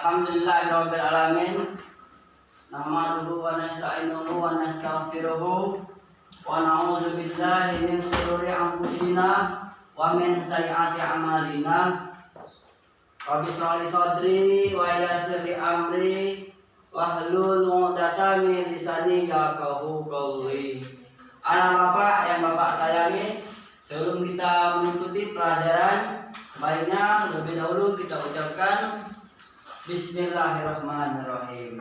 Alhamdulillahirabbil alamin. Nahmaduhu wa nasta'inuhu wa nastaghfiruhu wa na'udzu billahi min shururi anfusina wa min sayyiati a'malina. Rabbi shrah li sadri wa yassir li amri wahlul 'uqdatam min lisani yafqahu qawli. Anak Bapak yang Bapak sayangi, sebelum kita mengikuti pelajaran, sebaiknya lebih dahulu kita ucapkan Bismillahirrahmanirrahim.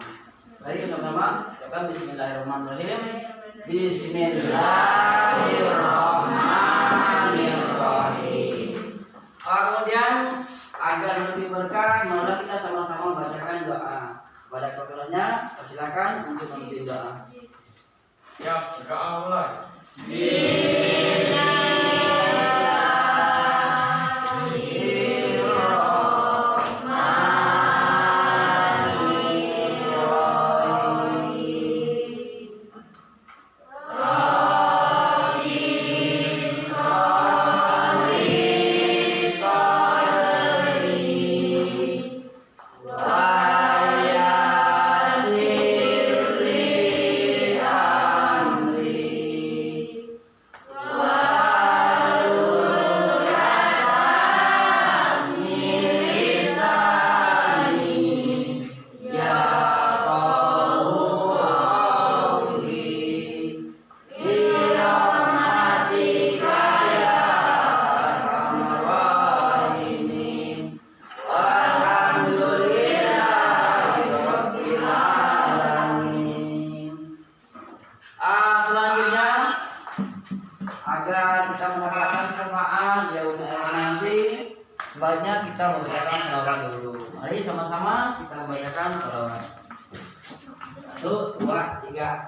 Baik, sama-sama ucapkan Bismillahirrahmanirrahim. Bismillahirrahmanirrahim. Kemudian agar lebih berkah, mari kita sama-sama bacakan doa. Pada kebetulannya, silakan untuk memimpin doa. Ya, berdoa mulai. Agar kita mendapatkan syafaat jauh nanti, sebaiknya kita membacakan shalawat dulu. Mari sama-sama kita membacakan shalawat. 1, 2, 3.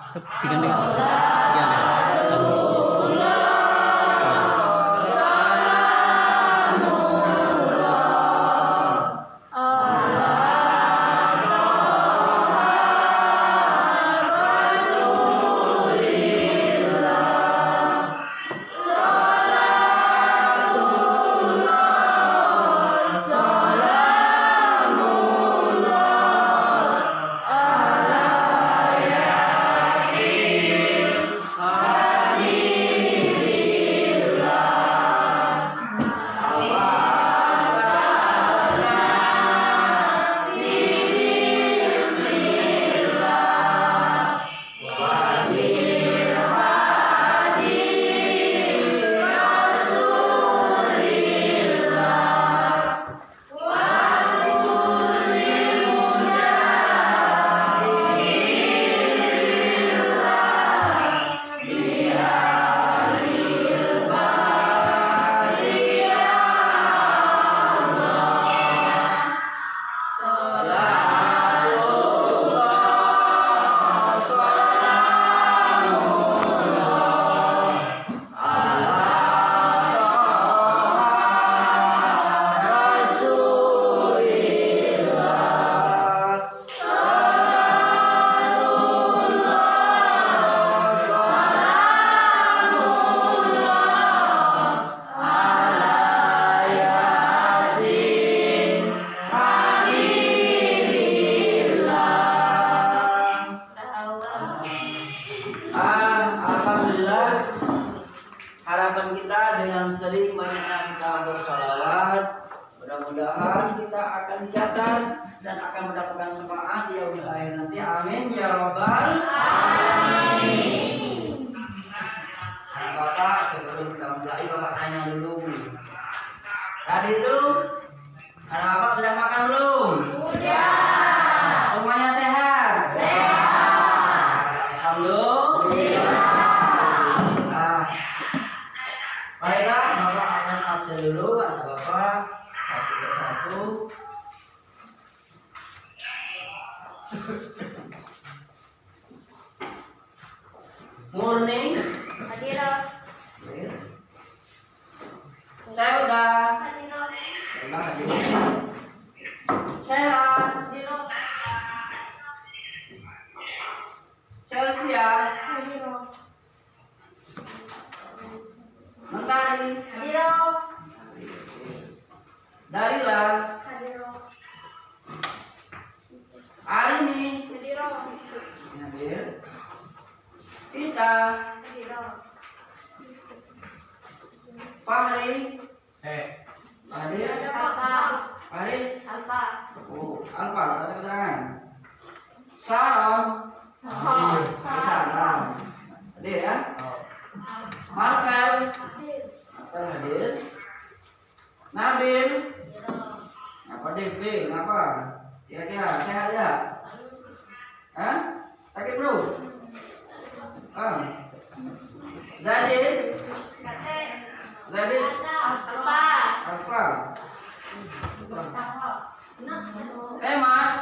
Alhamdulillah, harapan kita dengan sering banyaknya kita bersalawat, mudah-mudahan kita akan dicatat dan akan mendapatkan syafaat di yaumil akhir nanti. Amin ya rabbal alamin. Anak Bapak, sebelum kita mulai, Bapak tanya dulu. Tadi itu anak Bapak sudah makan belum? Sudah. Semuanya sehat? Sehat. Alhamdulillah. Baiklah, Bapak akan absen dulu. Anak Bapak satu persatu. Murni. Hadir. Selda. Hadir. Sela. Hadir. Selvia. Hadir. Mentari. Hadir. Darila. Hadir. Hadir. Kita. Fahri. Hadir. Faris. Oh, Alfa, tanda keterangan. Salam. Salam. Hadir ya. Marvel. Marvel hadir. Nabil. Apa DP? Kenapa? Kira-kira sehat ya? Hah? Sakit bro? Zadid. Zadid. Apa? Emas.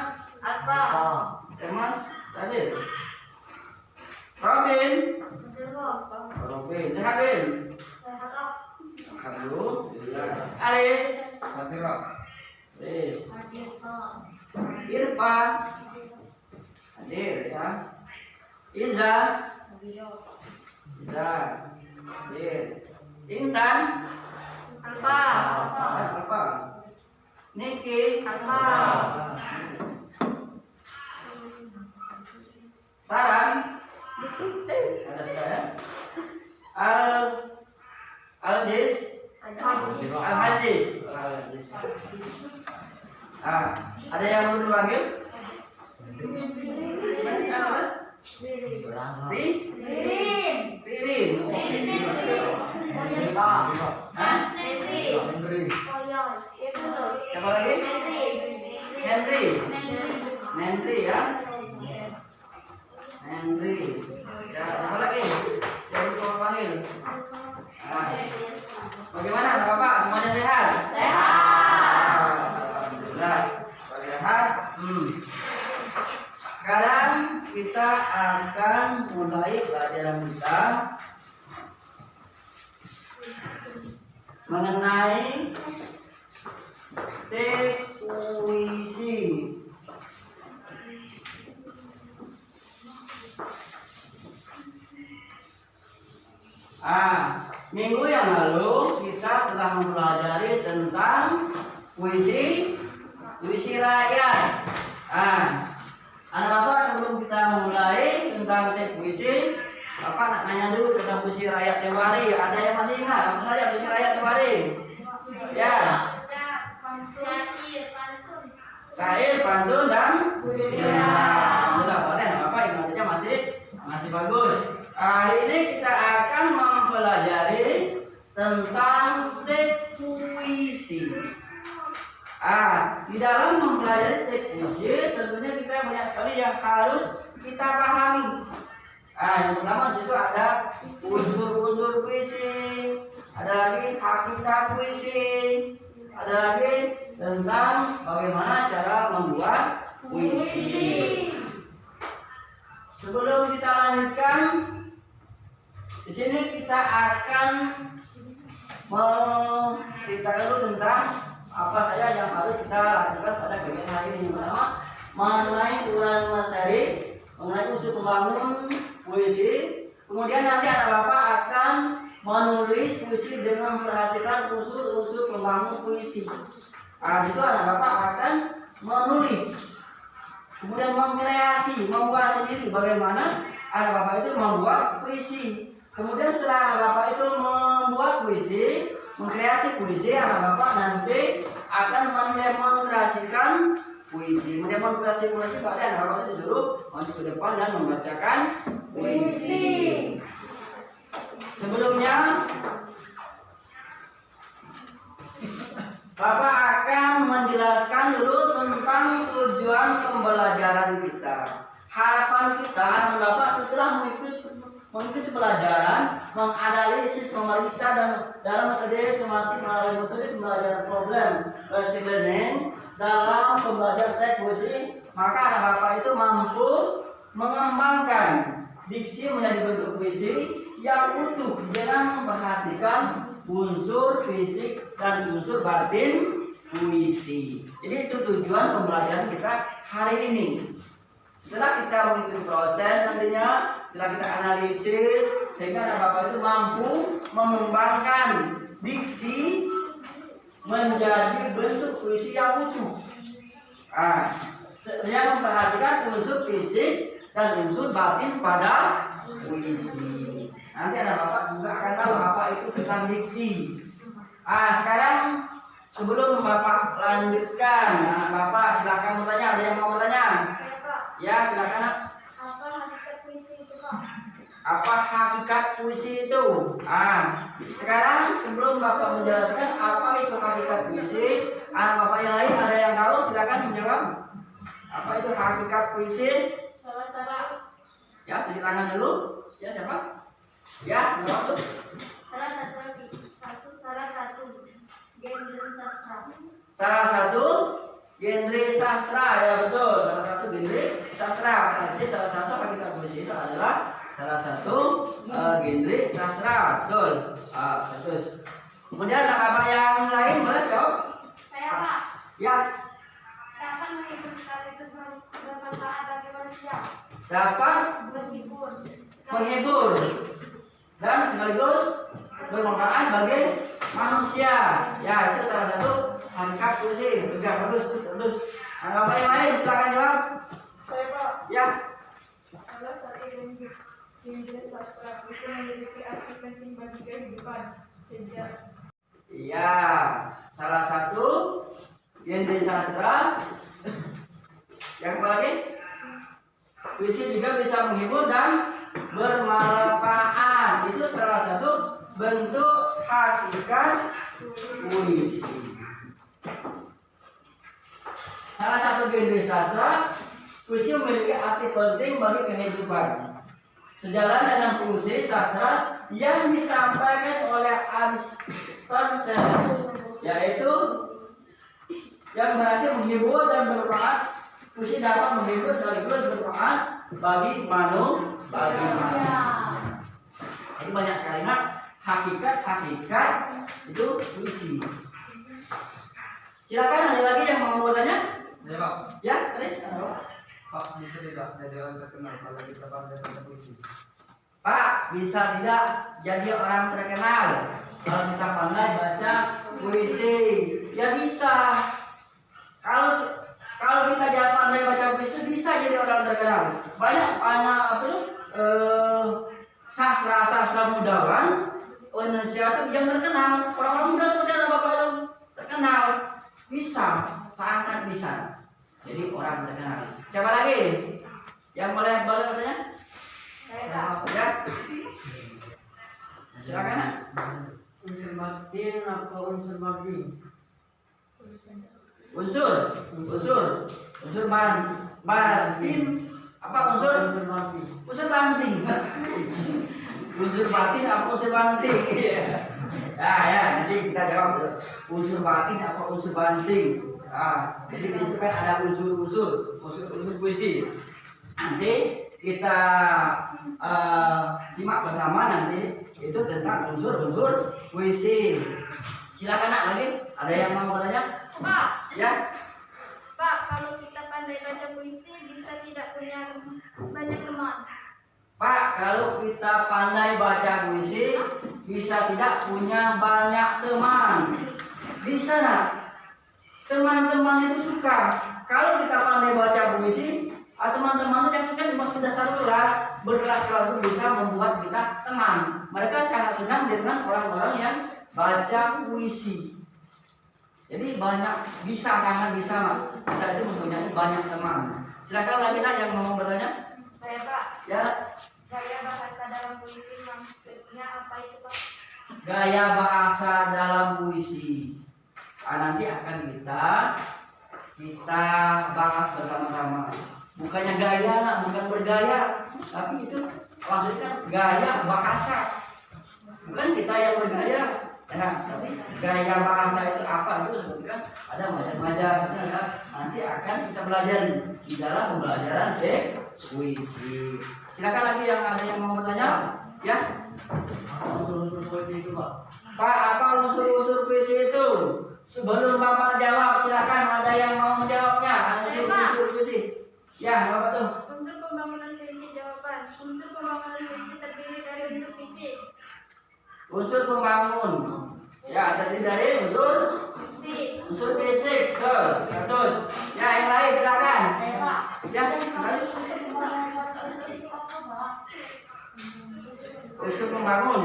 Emas. Zadid. Robin. Robin. Sehat Bin? Alhamdulillah. Aris. Aris. Irfan. Hadir ya. Iza. Iza. Hadir. Intan. Apa? Niki. Saran. Ada saya. Al-Jis. Al-Hajiz. Ada yang mau dipanggil? Ririn. Siapa lagi? Henry ya. Henry. Ya, apa lagi? Yang mau panggil? Bagaimana Bapak? Semuanya sehat? Alhamdulillah. Sehat. Sekarang kita akan mulai pelajaran kita mengenai teks puisi. Minggu yang lalu kita telah mempelajari tentang puisi rakyat. Anak-anak sebelum kita mulai tentang teks puisi, Bapak nak nanya dulu tentang puisi rakyat Tewari. Ada yang masih ingat apa saja puisi rakyat Tewari? Ya. Syair, pantun dan alhamdulillah boleh. Bapak ingatnya masih bagus. Hari ini kita akan mempelajari tentang teks puisi. Di dalam mempelajari teks puisi tentunya kita banyak sekali yang harus kita pahami. Yang pertama itu ada unsur-unsur puisi, ada lagi hakikat puisi, ada lagi tentang bagaimana cara membuat puisi. Sebelum kita lanjutkan, di sini kita akan menceritakan dulu tentang apa saja yang harus kita lakukan pada bagian hari ini. Pertama, mengenai uraian materi, mengenai unsur pembangun puisi. Kemudian nanti anak Bapak akan menulis puisi dengan memperhatikan unsur-unsur pembangun puisi. Itu anak Bapak akan menulis, kemudian mengkreasi, membuat sendiri bagaimana anak Bapak itu membuat puisi. Kemudian setelah anak Bapak itu membuat puisi, mengkreasi puisi, anak Bapak nanti akan mendemonstrasikan puisi. Mendemonstrasi puisi berarti anak Bapak itu disuruh maju ke depan dan membacakan puisi. Sebelumnya Bapak akan menjelaskan dulu tentang tujuan pembelajaran kita. Harapan kita Bapak setelah mengikuti pelajaran, menganalisis, memeriksa dan dalam metode sematik melalui metode pembelajaran problem basic learning dalam pembelajaran teks puisi, maka anak Bapak itu mampu mengembangkan diksi menjadi bentuk puisi yang utuh dengan memperhatikan unsur fisik dan unsur batin puisi. Jadi itu tujuan pembelajaran kita hari ini. Setelah kita mengikuti proses nantinya, setelah kita analisis, sehingga anak Bapak itu mampu mengembangkan diksi menjadi bentuk puisi yang utuh. Yang memperhatikan unsur fisik dan unsur batin pada puisi. Nanti ada Bapak juga akan tahu apa itu tentang diksi. Sekarang sebelum Bapak lanjutkan, Bapak silakan bertanya. Ada yang mau bertanya? Ya, silakan. Apa hakikat puisi itu, Pak? Apa hakikat puisi itu? Sekarang sebelum Bapak menjelaskan apa itu hakikat puisi, anak Bapak yang lain ada yang tahu? Silakan menjawab. Apa itu hakikat puisi? Salah Ya, cuci tangan dulu. Ya, siapa? Ya, jawab tuh. salah satu genre sastra. Salah satu genre sastra, ya betul. Salah satu genre sastra. Jadi salah satu hakikat puisi itu adalah salah satu genre sastra, betul. Terus. Kemudian anak Bapak yang lain boleh jawab? Saya, Pak. Ya, Dapat menghibur sekaligus bermanfaat bagi manusia. dapat Menghibur. menghibur dan sekaligus bermanfaat bagi manusia. Ya, itu salah satu hakikat puisi. Juga bagus, terus. Anak Bapak yang lain silakan jawab. Saya, Pak. Ya. Salah satu genre sastra itu memiliki arti penting bagi kehidupan sejak. Iya, salah satu genre sastra. Yang apa lagi? Puisi juga bisa menghibur dan bermanfaat. Itu salah satu bentuk hakikat puisi. Salah satu genre sastra, puisi memiliki arti penting bagi kehidupan. Sejalan dengan puisi sastra yang disampaikan oleh Aristoteles, yaitu yang berarti menghibur dan bermanfaat. Puisi dapat menghibur sekaligus bermanfaat bagi manusia. Jadi banyak sekali hakikat itu puisi. Silakan, ada lagi yang mau bertanya? Ya Pak. Ya, Aris, ada Pak. Pak, bisa tidak jadi orang terkenal kalau kita pandai baca puisi? Pak, bisa tidak jadi orang terkenal kalau kita pandai baca puisi? Ya bisa. Kalau kita tidak pandai baca puisi bisa jadi orang terkenal. Banyak sastra mudawan Indonesia itu yang terkenal. Orang-orang muda seperti apa Bapak itu terkenal. Bisa, sangat bisa. Jadi orang terkenal. Siapa lagi? Yang boleh katanya? Saya, Pak. Ya. Silakan. Unsur batin apa unsur batin? Unsur batin apa unsur batin? unsur banting. Unsur batin apa unsur banting? Ya, nanti kita jawab unsur batin apa unsur banting. Jadi di situ kan ada unsur puisi. Nanti kita simak bersama nanti itu tentang unsur puisi. Silakan nak lagi. Ada yang mau bertanya? Pak. Ya. Pak, kalau kita pandai baca puisi bisa tidak punya banyak teman. Pak, kalau kita pandai baca puisi bisa tidak punya banyak teman. Bisa nak? Teman-teman itu suka. Kalau kita pandai baca puisi, teman-teman itu yang kan di masa dasar kelas, berkelas-kelas itu bisa membuat kita teman. Mereka sangat senang dengan orang-orang yang baca puisi. Jadi sangat bisa kita itu mempunyai banyak teman. Silakan lagi nak yang mau bertanya. Saya, Pak. Ya. Gaya bahasa dalam puisi maksudnya apa itu, Pak? Gaya bahasa dalam puisi. Nanti akan kita bahas bersama-sama. Bukannya gaya nak, bukan bergaya, tapi itu maksudnya gaya bahasa. Bukan kita yang bergaya. Tapi gaya bahasa itu apa itu sebutkan ada macam-macam. Nanti akan kita pelajari di dalam pembelajaran puisi. Silakan lagi yang ada yang mau bertanya, ya. Unsur puisi itu Pak. Pak, apa unsur puisi itu? Sebelum Bapak jawab, silakan ada yang mau menjawabnya. Unsur puisi. Ya, Bapak tuh. Unsur pembangunan puisi jawaban. Unsur pembangunan puisi terdiri dari unsur fisik. Unsur pembangun. Ya, terdiri dari unsur fisik. Terus. Ya, yang lain silakan. Saya, Pak. Ya, Unsur pembangun.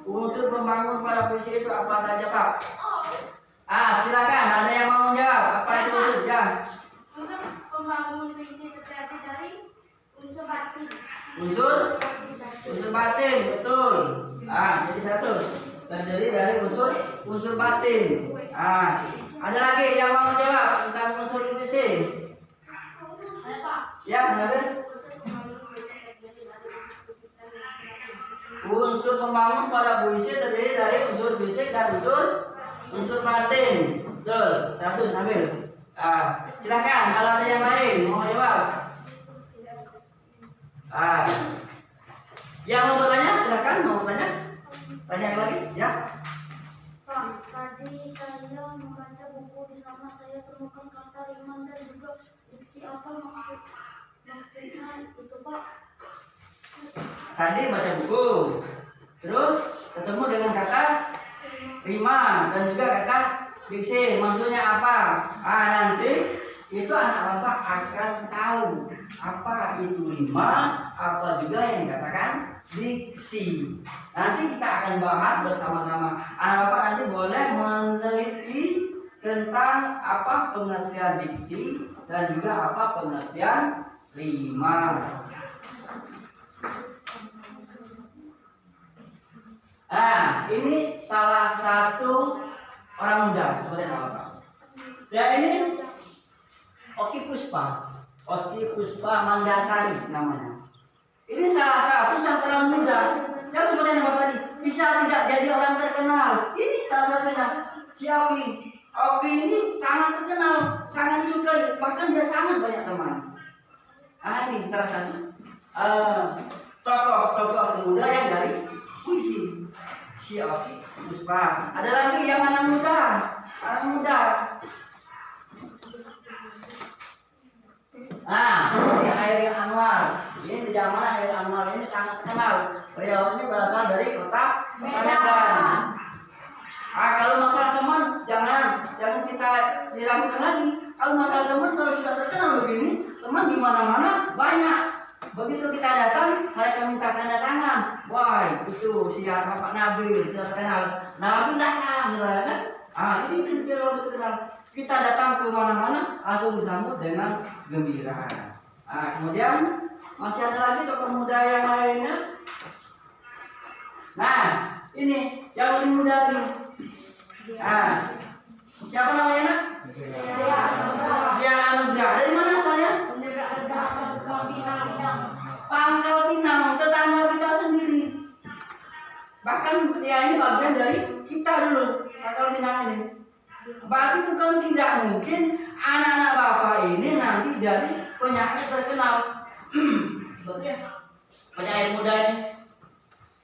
Unsur pembangun pada puisi itu apa saja, Pak? Silakan, ada yang mau menjawab? Apa itu unsur? Ya. Unsur pembangun puisi terdiri dari unsur batin. Unsur batin, betul. Jadi satu terdiri dari unsur batin. Ada lagi yang mau jawab tentang unsur puisi? Ya, Nabil. Unsur pembangun pada puisi terdiri dari unsur fisik dan unsur batin. Betul. 100 Nabil. Silakan kalau ada yang lain mau jawab. Yang mau bertanya silakan, mau bertanya. Tanya lagi, ya. Pak, tadi saya membaca buku di sana saya temukan kata iman dan juga diksi apa maksudnya itu, Pak? Tadi baca buku, terus ketemu dengan kata rima dan juga kata diksi. Maksudnya apa? Nanti itu anak bapak akan tahu apa itu rima, apa juga yang dikatakan diksi. Nanti kita akan bahas bersama-sama. Anak bapak nanti boleh meneliti tentang apa pengertian diksi dan juga apa pengertian rima. Ini salah satu orang muda seperti apa, Pak? Dan ini Oki Puspa Mandasari namanya. Ini salah satu sastra muda yang seperti yang Bapak tadi bisa tidak jadi orang terkenal. Ini salah satunya si Oki. Oki ini sangat terkenal, sangat disukai, bahkan dia sangat banyak teman. Ini salah satu tokoh muda yang dari puisi. Si Oki Puspa. Ada lagi yang anak muda. Seperti Hairil Anwar. Ini di zaman Hairil Anwar ini sangat terkenal. Beliau ini berasal dari kota Medan. Kalau masalah teman jangan kita diragukan lagi. Kalau masalah teman kalau sudah terkenal begini, teman di mana-mana banyak. Begitu kita datang, mereka minta tanda tangan. Wah, itu siapa Pak Nabil, kita terkenal. Nabil datang, kan? Ini dia orang terkenal. Kita datang ke mana-mana, langsung disambut dengan gembira. Kemudian masih ada lagi tokoh muda yang lainnya. Ini yang lebih muda lagi. Siapa namanya? Dia Anugrah. Dari mana asalnya? Pangkal Pinang, tetangga kita sendiri. Bahkan dia ini bagian dari kita dulu, Pangkal Pinang ini. Berarti bukan tidak mungkin anak-anak bapak ini nanti jadi penyair terkenal. Betul ya? Penyair muda ini.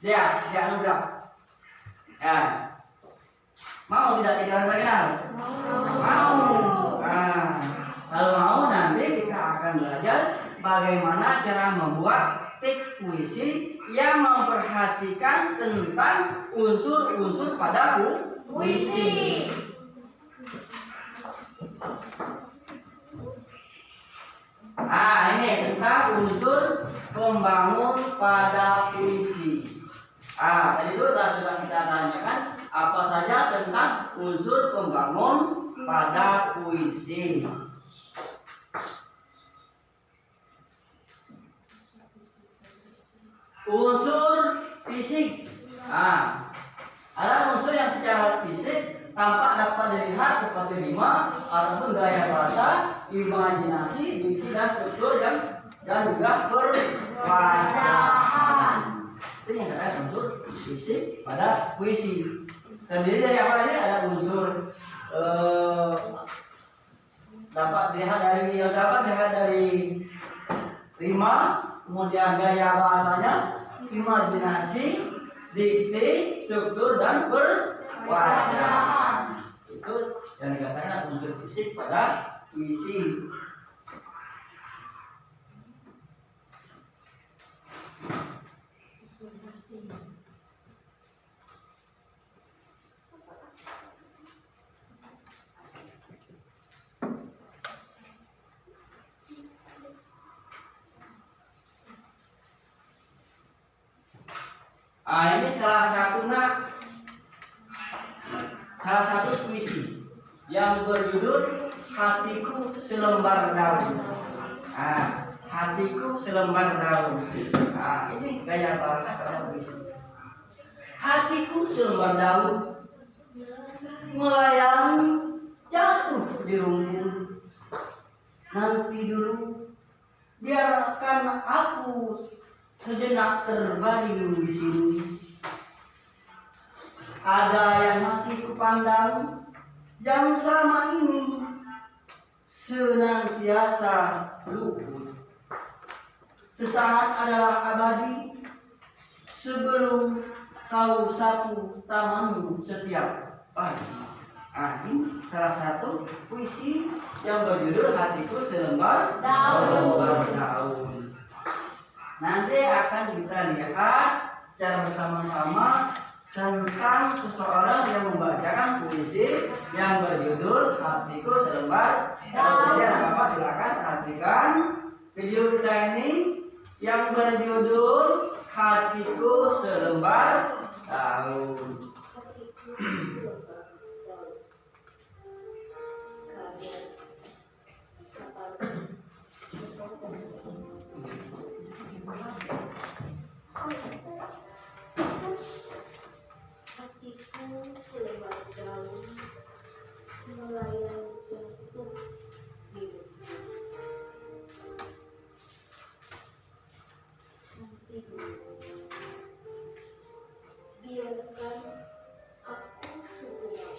Dia Anugrah. Mau tidak jadi orang terkenal? Mau. Kalau mau nanti kita akan belajar bagaimana cara membuat teks puisi yang memperhatikan tentang unsur-unsur pada puisi. Ini tentang unsur pembangun pada puisi. Tadi itu sudah kita tanyakan apa saja tentang unsur pembangun pada puisi. Unsur fisik. Ada unsur yang secara fisik tampak dapat dilihat seperti rima ataupun gaya bahasa, imajinasi, diksi dan struktur dan juga perwajaan. Itu yang terkait unsur fisik pada puisi. Terdiri dari apa ini? Ada unsur dapat dilihat dari rima, kemudian gaya bahasanya, imajinasi, diksi, struktur dan perwajaan. Itu yang dikatakan unsur fisik pada puisi. Ini salah satu puisi yang berjudul Hatiku Selembar Daun. Hatiku selembar daun. Ini gaya bahasa pada puisi. Hatiku selembar daun, melayang jatuh di rumput. Nanti dulu, biarkan aku sejenak terbaring di sini. Ada yang masih kupandang, yang selama ini senantiasa luput. Sesaat adalah abadi, sebelum kau sapu tamanmu setiap pagi. Ini salah satu puisi yang berjudul Hatiku Selembar Daun. Nanti akan kita lihat secara bersama-sama tentang seseorang yang membacakan puisi yang berjudul Hatiku Selembar Daun. Jadi Bapak silakan perhatikan video kita ini yang berjudul Hatiku Selembar Daun. Hatiku selembar daun, melayang jatuh di rumput. Nanti dulu, biarkan aku sejenak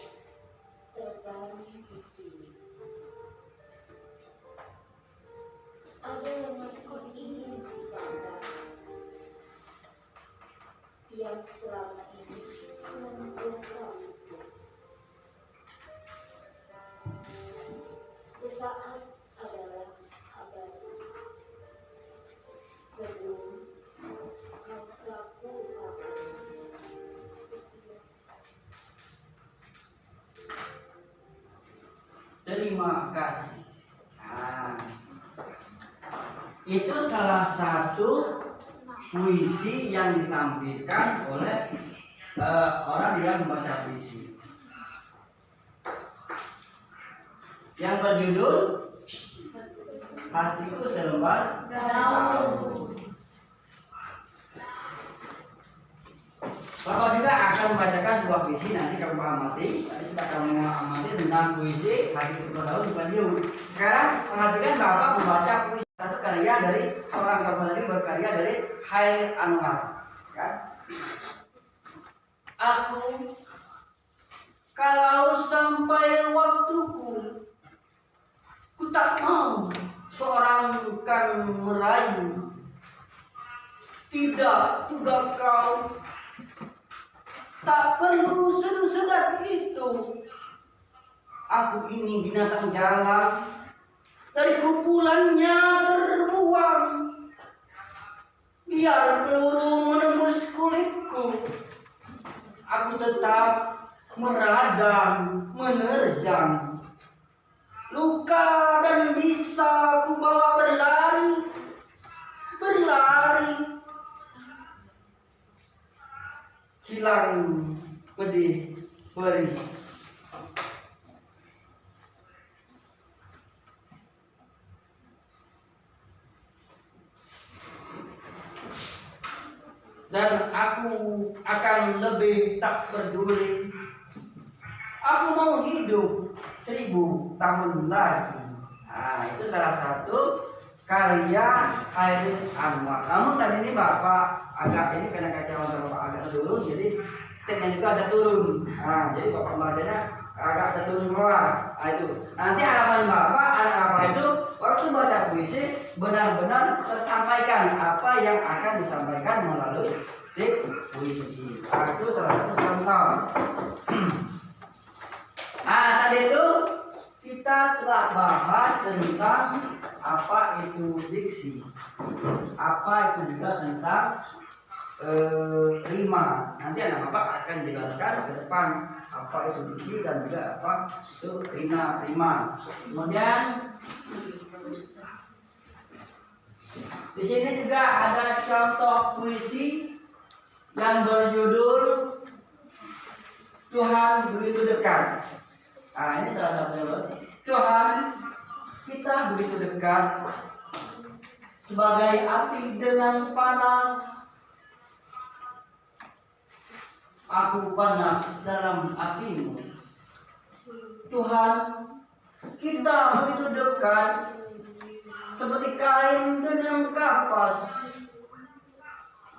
terbaring di sini. Ada yang masih ingin dipandang, yang selama ini senantiasa luput. Sesaat adalah abadi, sebelum kau sapu tanganmu. Terima kasih. Itu salah satu puisi yang ditampilkan oleh orang yang membaca puisi yang berjudul Hatiku Selembar Daun. Bapak juga akan membacakan sebuah puisi, nanti kamu amati. Tadi sudah kamu amati tentang puisi Hatiku Selembar Daun di video. Sekarang perhatikan Bapak membaca puisi satu karya dari seorang tokoh tadi, berkarya dari Khairil Anwar. Aku, kalau sampai waktuku, ku tak mau seorang kan merayu. Tidak juga kau, tak perlu sedang itu. Aku ini binatang jalan, dari kumpulannya terbuang. Biar peluru menembus kulitku, aku tetap meradang, menerjang. Luka dan bisa ku bawa berlari, hilang pedih perih. Dan aku akan lebih tak peduli. Aku mau hidup 1000 tahun lagi. Itu salah satu karya Khairil Anwar. Namun tadi ini Bapak agak ini karena kacamata Bapak agak turun, jadi teknya juga ada turun. Jadi Bapak bacanya agak terturun bawah. Itu. Nanti harapan Bapak anak Bapak itu waktu baca puisi benar-benar tersampaikan apa yang akan disampaikan melalui puisi. Itu salah satu contoh. Tadi itu kita telah bahas tentang apa itu diksi, apa itu juga tentang rima. Nanti anak Bapak akan jelaskan ke depan apa itu diksi dan juga apa itu rima. Kemudian di sini juga ada contoh puisi yang berjudul Tuhan begitu dekat. Nah, ini salah satunya, Bro. Tuhan, kita begitu dekat sebagai api dengan panas. Aku panas dalam apimu. Tuhan, kita begitu dekat seperti kain dengan kapas.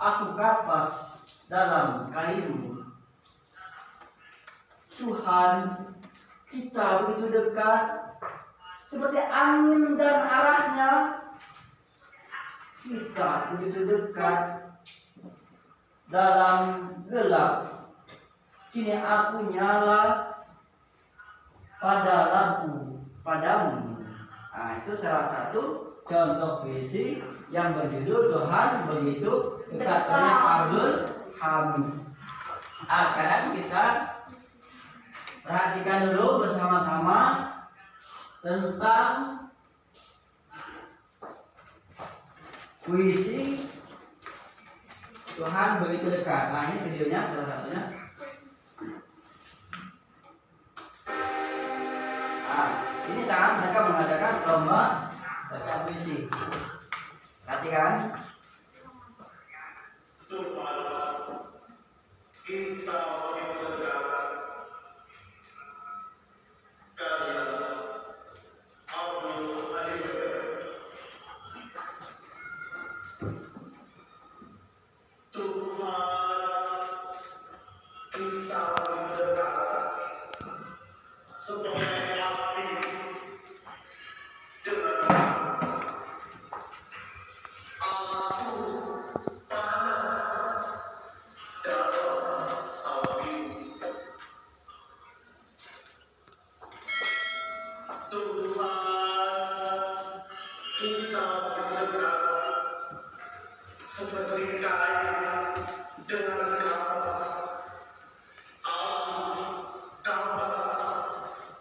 Aku kapas dalam kainmu. Tuhan, kita begitu dekat seperti angin dan arahnya. Kita begitu dekat dalam gelap. Kini aku nyala pada lampu padamu. Nah, itu salah satu contoh puisi yang berjudul Tuhan begitu dekat oleh Abdul Hamid. Nah, sekarang kita perhatikan dulu bersama-sama tentang puisi Tuhan begitu dekat. Nah, ini videonya salah satunya. Nah, ini saat mereka mengadakan lomba baca puisi. Perhatikan. Tuhan, kita begitu dekat. Karya Abdul Hamid. Tuhan, kita begitu dekat. Sebagai api dengan panas. Aku panas dalam api. Tuhan, kita berdekat seperti kain dengan kapas. Aku kapas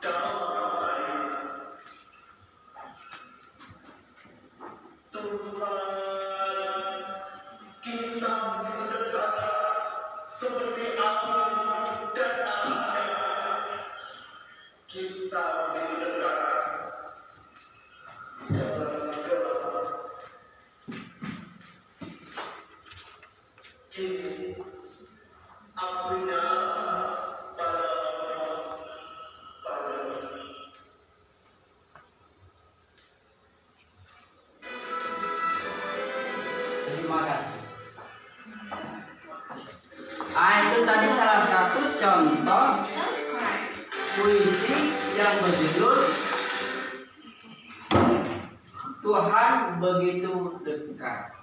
dalam air. Tuhan, kita berdekat seperti angin dan air. Kita berdekat dalam gelap. Kini apinya padamu. Terima kasih. Itu tadi salah satu contoh puisi yang berjudul Tuhan begitu dekat.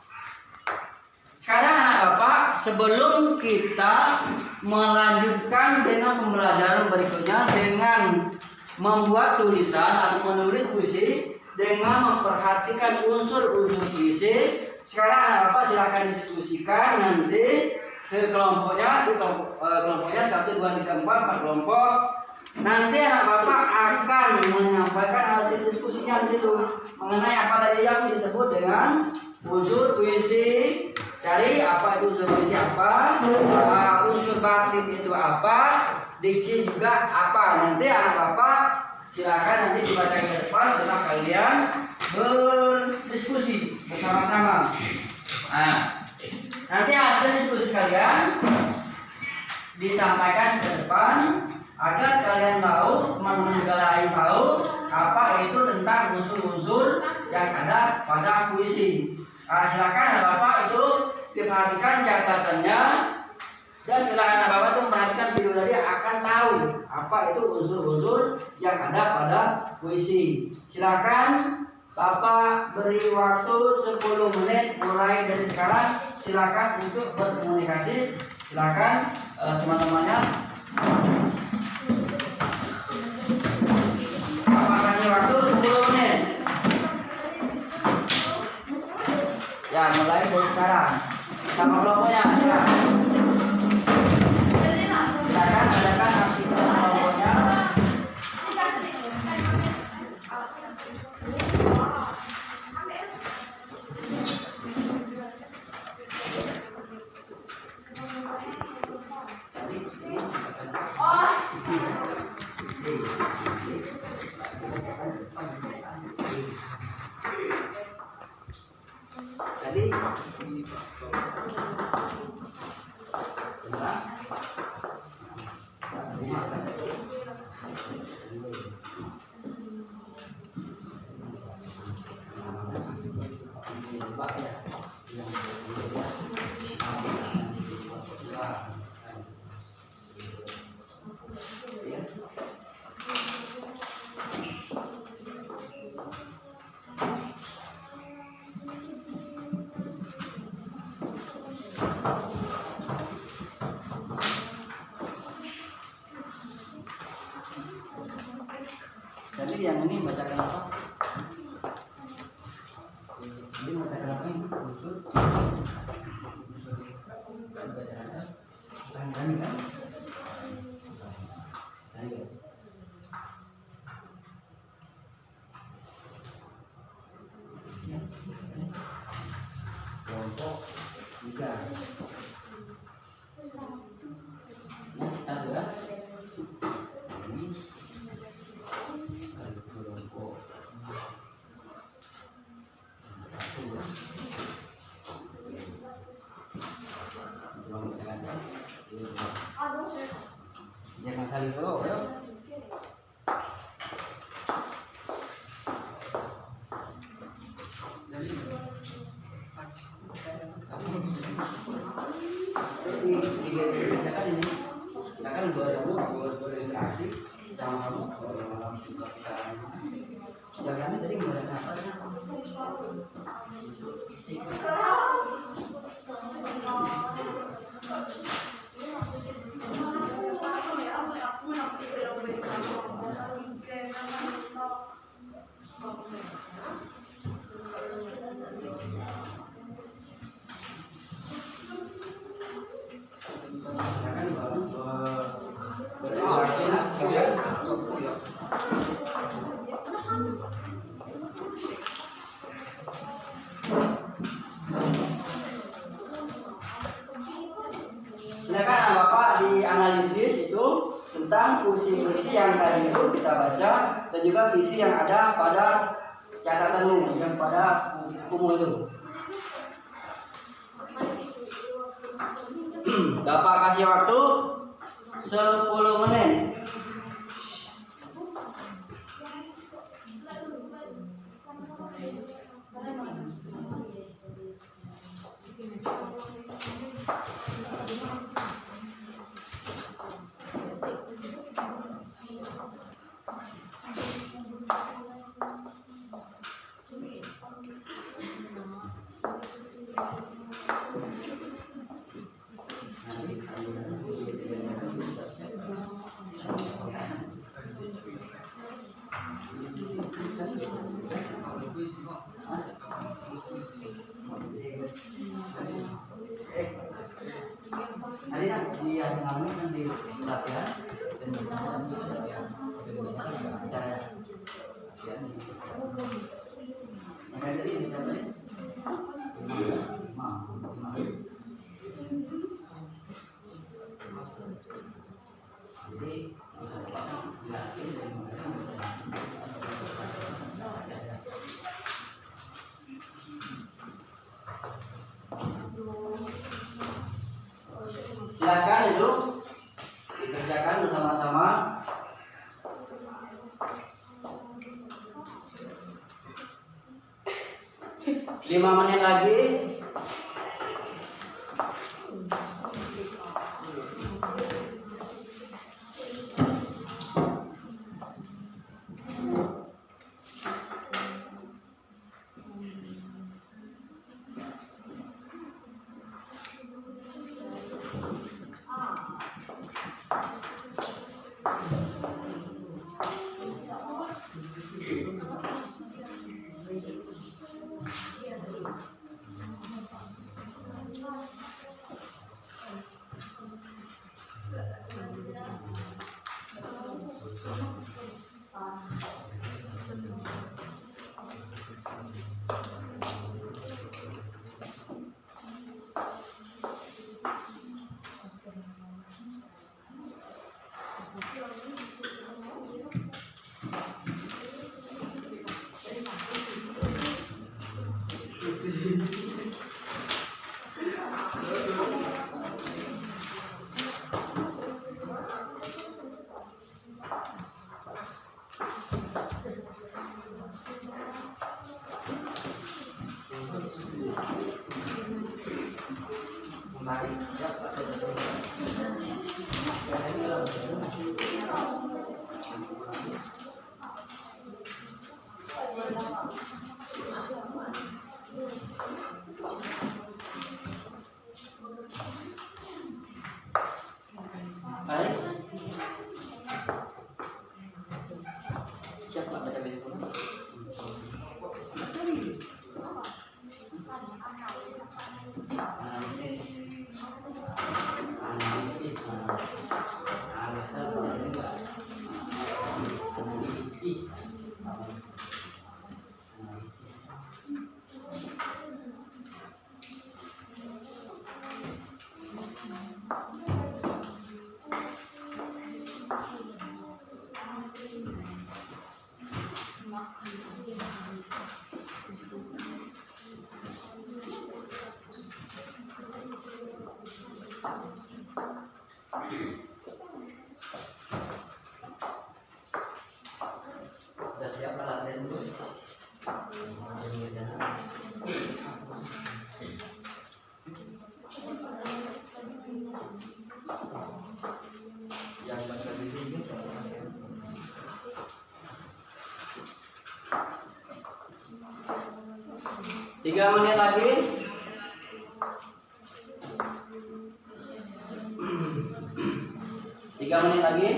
Sekarang anak Bapak, sebelum kita melanjutkan dengan pembelajaran berikutnya dengan membuat tulisan atau menulis puisi dengan memperhatikan unsur-unsur puisi, sekarang anak Bapak silakan diskusikan nanti ke kelompoknya, kelompoknya 1, 2, 3, 4, 4 kelompok. Nanti anak Bapak akan menyampaikan hasil diskusinya di situ mengenai apa tadi yang disebut dengan unsur puisi. Cari apa itu unsur puisi apa, unsur batin itu apa, diksi juga apa. Nanti anak Bapak silakan nanti dibaca ke depan setelah kalian berdiskusi bersama-sama. Nah, nanti hasil diskusi kalian disampaikan ke depan agar kalian tahu, teman-teman juga lain tahu apa itu tentang unsur-unsur yang ada pada puisi. Nah, silakan anak Bapak itu diperhatikan catatannya, dan setelah anak Bapak itu memperhatikan video tadi akan tahu apa itu unsur-unsur yang ada pada puisi. Silakan Bapak beri waktu 10 menit mulai dari sekarang. Silakan untuk berkomunikasi. Silakan teman-temannya. Bapak kasih waktu 10 menit. Ya, mulai dari sekarang. Sama kelompoknya. Ya. Silakan adakan aktivitas kelompoknya. Jadi Jadi yang ini bacakan apa? Ini bacakan apa ini? Unsur. Bukan bacakan apa? Tangani kan? Ayo. Kelompok 3. Nah, satu kan? Ini kelompok 1 kan? Jangan saling dulu, ya. Misalkan dua interaksi sama kamu dalam juga kita jangan tadi menggunakan apa? Fisik. Silakan Bapak dianalisis itu tentang puisi-puisi yang tadi itu kita baca dan juga puisi yang ada pada catatanmu yang pada bukumu itu. Bapak kasih waktu 10 menit. Hari ini dia mengambil kan di latihan dan cara yang ada ini coba jadi bisa dapatkan dilatih dari silakan itu dikerjakan bersama-sama. 5 menit lagi. Mari, siap, Mari. Siap, Pak, baca besok. Sudah siap latihan dulu. Yang baca di sini 3 menit lagi. 3 menit lagi.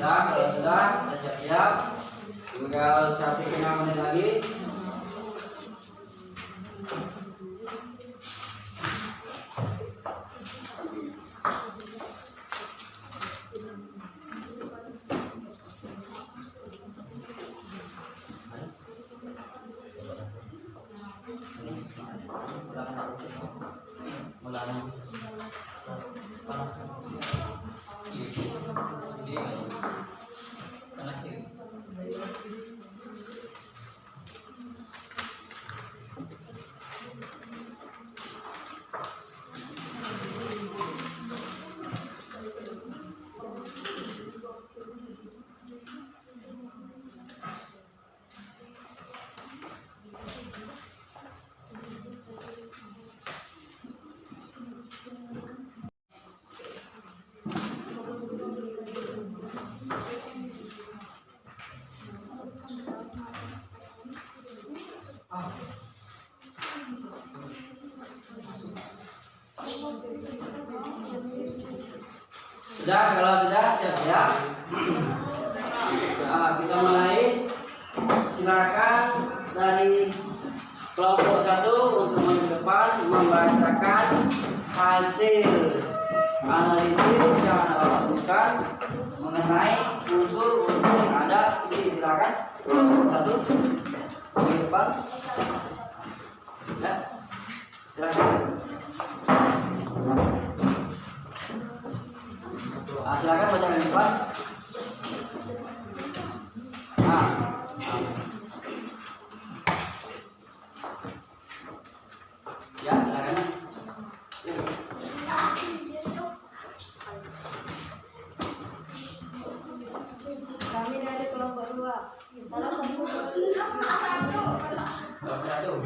Sudah, kalau sudah, kita siap-siap. Tinggal 1,5 menit lagi. Sudah, kalau sudah siap-siap. Nah, kita mulai. Silakan dari kelompok 1 untuk maju depan membacakan hasil analisis yang Anda lakukan mengenai unsur-unsur yang ada. Ini silakan kelompok 1 di depan. Ya, silakan. Silakan bacakan di depan. Ya, silakan. Kami dari kelompok 2. Salah satu. Kelompok 1.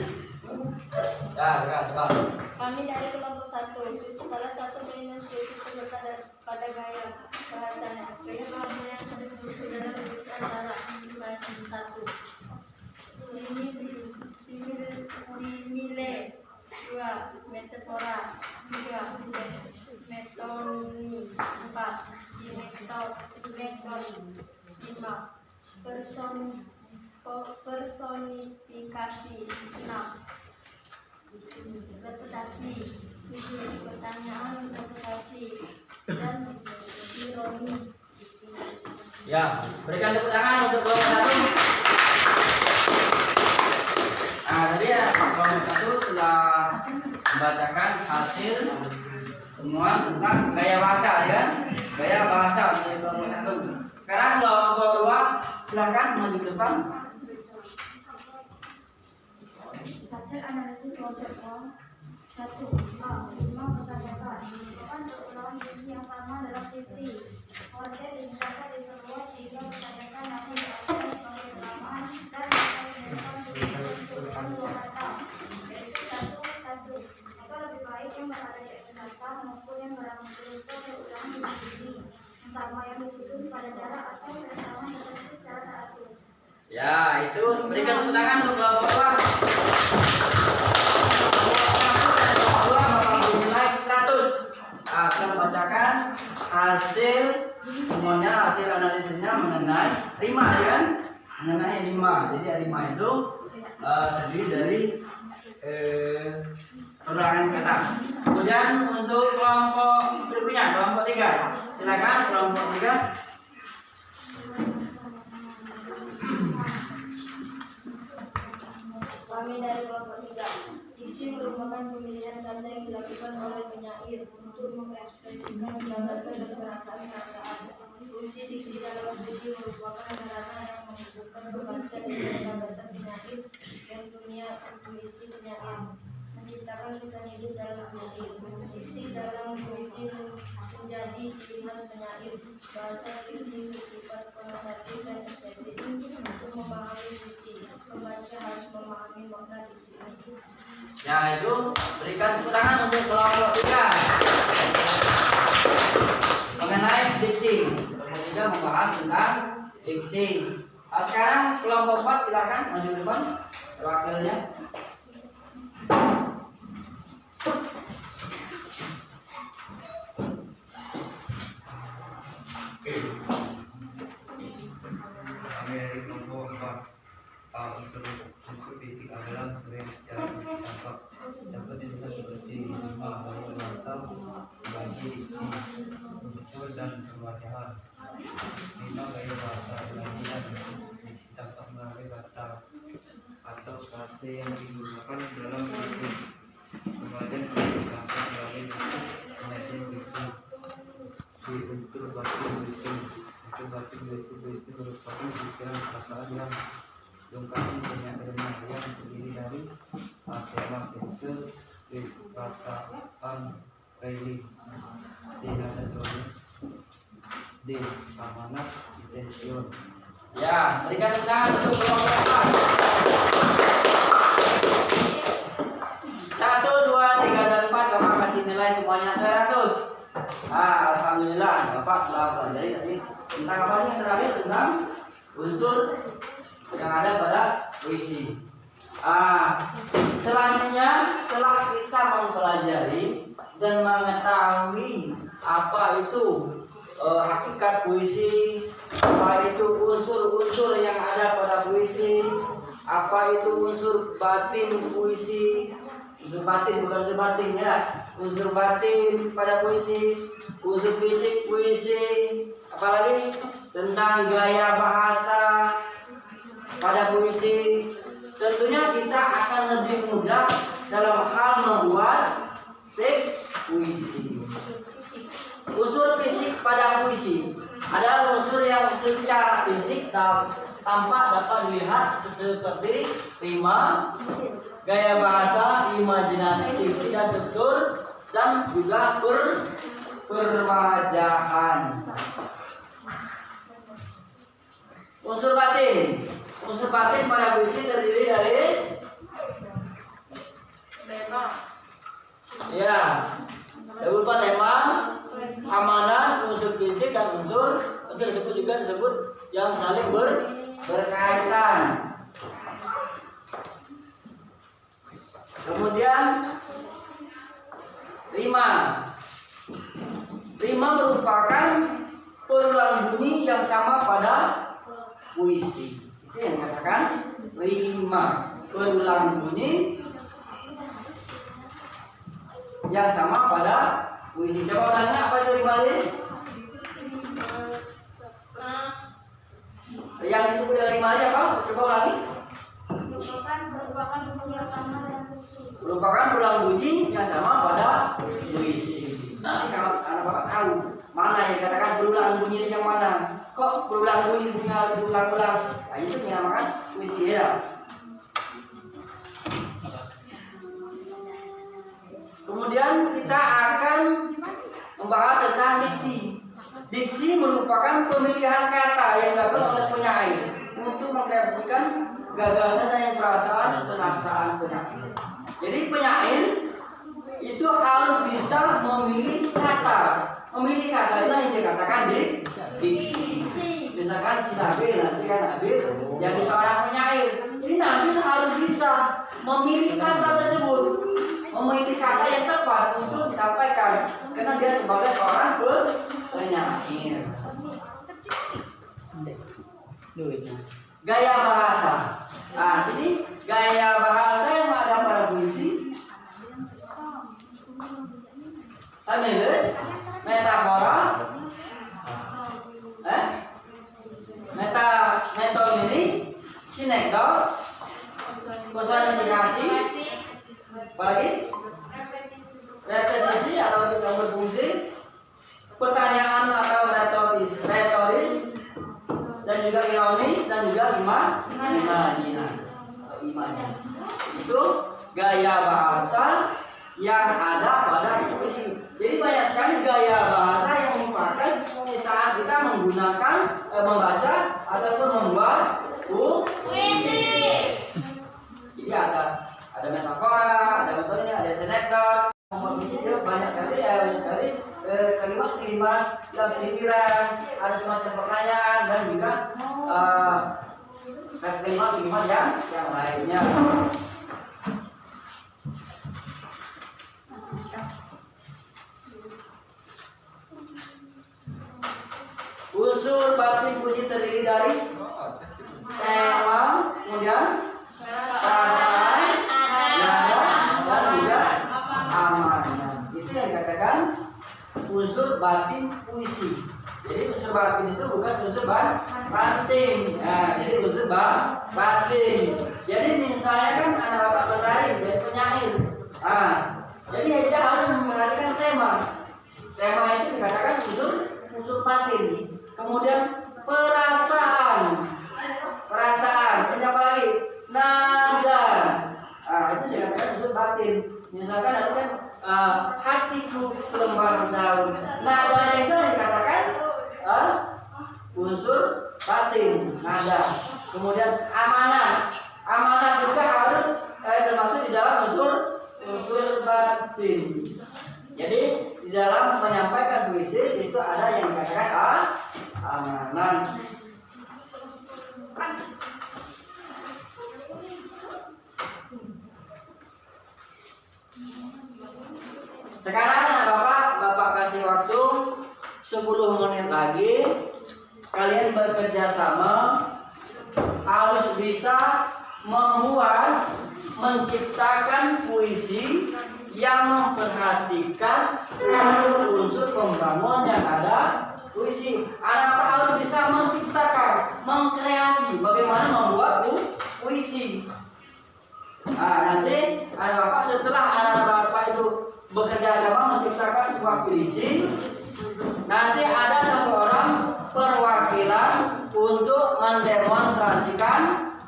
Ya, cepat. Kami dari kelompok 1. Salah satu mainan itu terletak pada gaya bahasanya. Gaya bahasa yang sering muncul dalam tulisan antara lain 1. Simile 2. Metafora 3. Metoni 4. Dimeton 5. personifikasi. 6. Reputasi. 7. Pertanyaan reputasi dan ironi. Ya, berikan tepuk tangan untuk kelompok 1. Nah, tadi ya kelompok 1 telah membacakan hasil temuan tentang gaya bahasa, ya. Gaya bahasa dari kelompok 1. Sekarang kelompok 2 silakan maju ke depan. Hasil analisis kelompok 1. A. 5 pertanyaan. Bukan berulang sisi yang sama dalam sisi. Konten dimintakan diperluas sehingga pertanyaan nanti diatur sebagai kesamaan dan menentukan dua kata. Yaitu 1. Maka lebih baik yang berada di akhir kata maupun yang berangkat berulang di sisi yang sama yang disusun pada jarak atau kesamaan tertentu secara teratur. Ya, itu berikan tepuk tangan untuk kelompok 2. Nilai 100. Kita membacakan hasil semuanya, hasil analisisnya mengenai rima, ya kan? Mengenai rima. Jadi rima itu terdiri dari perulangan kata. Kemudian untuk kelompok berikutnya, kelompok 3. Silakan kelompok 3. Kami dari kelompok 3. Diksi merupakan pemilihan kata yang dilakukan oleh penyair untuk mengekspresikan gagasan dan perasaan-perasaan. Fungsi diksi dalam puisi merupakan sarana yang menghubungkan pembaca dengan gagasan penyair dan dunia puisi penyair, menciptakan kisah hidup dalam puisi. Diksi dalam puisi menjadi ciri khas penyair. Bahasa puisi bersifat konotatif dan estetis. Untuk memahami puisi, pembaca harus memahami makna diksi ini. Ya, itu berikan tepuk tangan untuk kelompok 3 mengenai diksi. Kelompok 3 membahas tentang diksi. Sekarang kelompok 4 silakan maju ke depan wakilnya. Kami dari kelompok 4 untuk fisik adalah jalan tampak dapat disebut seperti lima bahasa, bagi diksi, unsur dan pembacaan. 5 gaya bahasa bagi dan diksi tampak melalui kata atau frase yang digunakan dalam diksi. Kemudian diksi tampak melalui penyajian diksi. Di unsur batin diksi. Unsur batin diksi merupakan pikiran perasaan yang lengkapi penyairnya yang terdiri dari tema sense, perasaan, feeling, dan D. Amanat, intention. Ya, berikan tepuk tangan untuk kelompok 4. 1, 2, 3, dan 4. Bapak kasih nilai semuanya 100. Alhamdulillah Bapak telah pelajari tadi tentang apa yang terakhir, tentang unsur yang ada pada puisi. Selanjutnya setelah kita mempelajari dan mengetahui apa itu hakikat puisi, apa itu unsur-unsur yang ada pada puisi, apa itu unsur batin puisi, unsur batin bukan unsur batin ya, unsur batin pada puisi, unsur fisik puisi, apalagi tentang gaya bahasa pada puisi. Tentunya kita akan lebih mudah dalam hal membuat teks puisi. Unsur fisik pada puisi adalah unsur yang secara fisik tampak dapat dilihat seperti rima, gaya bahasa, imajinasi, diksi dan struktur, dan juga perwajahan. Unsur batin. Unsur batin pada puisi terdiri dari berupa tema, amanah, unsur fisik dan unsur tersebut juga disebut yang saling berkaitan. Kemudian rima. Rima merupakan perulang bunyi yang sama pada puisi. Itu yang dikatakan rima. Berulang bunyi yang sama pada puisi. Coba ulangnya apa itu rima ini? Yang disebut dengan rima ini apa? Coba ulangi. merupakan bunyi yang sama dengan puisi. Merupakan ulang bunyi yang sama pada puisi. Nanti kalau anak bapak tahu mana yang dikatakan berulang bunyi yang mana, kok berulang bunyi harus diulang-ulang, nah itu dinamakan puisi ya. Kemudian kita akan membahas tentang diksi. Diksi merupakan pemilihan kata yang dilakukan oleh penyair untuk mengekspresikan gagasan dan perasaan penyair. Jadi penyair itu harus bisa memilih kata. Memilih kata itu yang dikatakan diksi. Misalkan si Nabil, nanti kan Nabil jadi seorang penyair. Jadi Nabil harus bisa memilih kata tersebut, memilih kata yang tepat untuk disampaikan, karena dia sebagai seorang penyair. Gaya bahasa. Nah, sini gaya bahasa yang ada pada puisi. Sambil metafora, metonimi, sinekdot, personifikasi, apalagi repetisi atau tidak berfungsi, pertanyaan atau retoris, dan juga ironis, dan juga imajinasi. Itu gaya bahasa yang ada pada puisi. Jadi banyak sekali gaya bahasa yang dipakai di saat kita menggunakan, membaca ataupun membuat puisi. Jadi ada metafora, ada metode, ada sinekdot. Membuat puisi itu banyak sekali kalimat-kalimat yang sindiran, ada semacam pertanyaan dan juga kalimat-kalimat yang lainnya. Unsur batin puisi terdiri dari tema, kemudian perasaan, nada, dan juga amanah. Itu yang dikatakan unsur batin puisi. Jadi unsur batin itu bukan unsur batin. Nah, jadi unsur batin. Jadi misalnya kan anak bapak bertari dari penyair. Nah, jadi kita harus memperhatikan tema. Tema itu dikatakan unsur batin. Kemudian perasaan, ini apa lagi? Nada, itu dikatakan unsur batin. Misalkan ada kan hatiku selembar daun, nadanya itu yang dikatakan unsur batin, nada. Kemudian amanah juga harus termasuk di dalam unsur batin. Jadi di dalam menyampaikan puisi itu ada yang dikatakan amanah. Sekarang Bapak kasih waktu 10 menit lagi. Kalian bekerja sama, harus bisa menciptakan puisi yang memperhatikan unsur pembangun yang ada puisi. Anak harus bisa menciptakan, mengkreasi bagaimana membuat puisi. Nah, nanti anak bapak setelah anak bapak itu bekerja sama menciptakan sebuah puisi, nanti ada satu orang perwakilan untuk mendemonstrasikan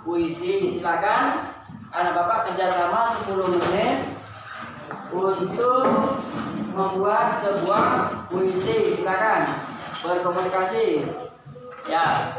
puisi. Silakan anak bapak kerjasama 10 menit untuk membuat sebuah puisi. Silakan berkomunikasi. Ya.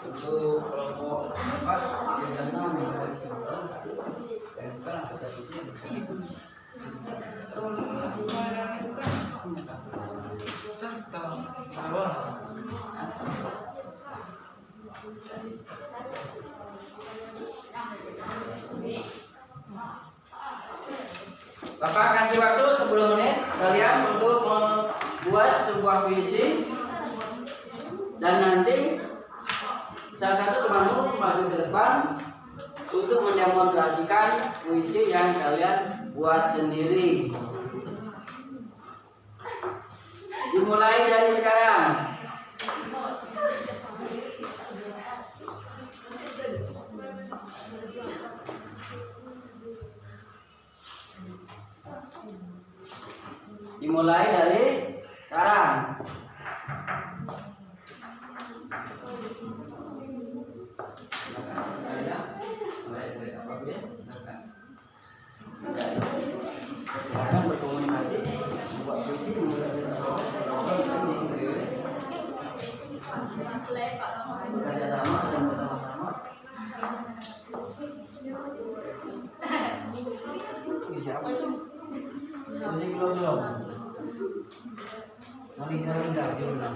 Untuk kelompok 4 dan 6 yang Bapak kasih waktu 10 menit kalian untuk membuat sebuah puisi, dan nanti salah satu temanmu maju ke depan untuk mendemonstrasikan puisi yang kalian buat sendiri. Dimulai dari sekarang. Dimulai dari sekarang. Silakan berkomunikasi, buat puisi, bekerja sama dan bersama-sama. Siapa itu? Musik lo belum? Lingkar-lingkar di mana?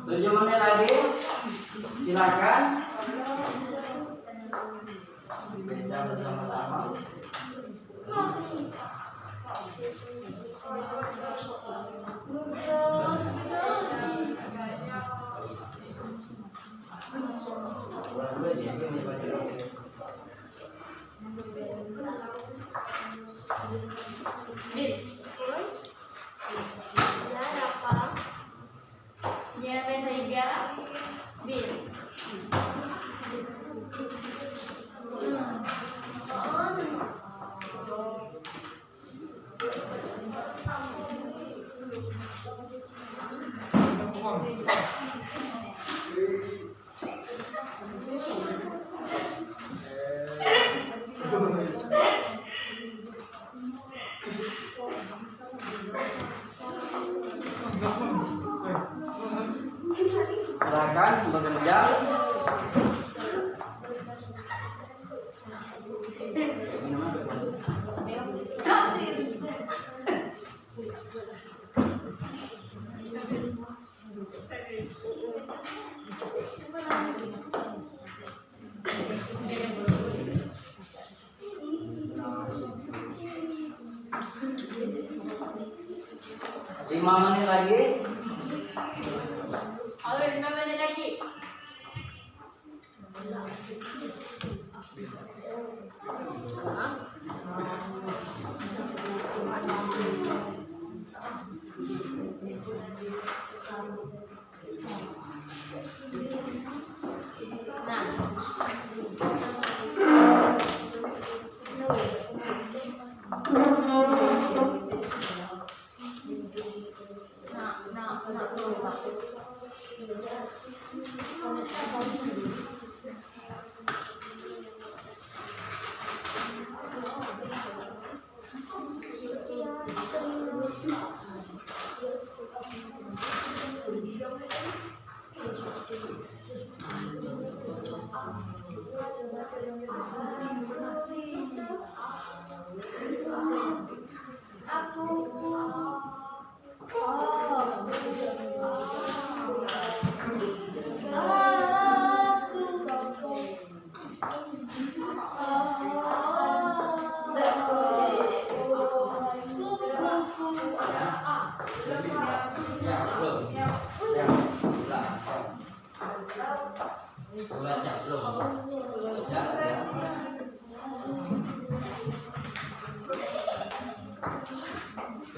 Tujuh menit lagi, silakan. Baca bersama-sama. Silakan bekerja. Lima menit lagi. Halo, 5 menit lagi.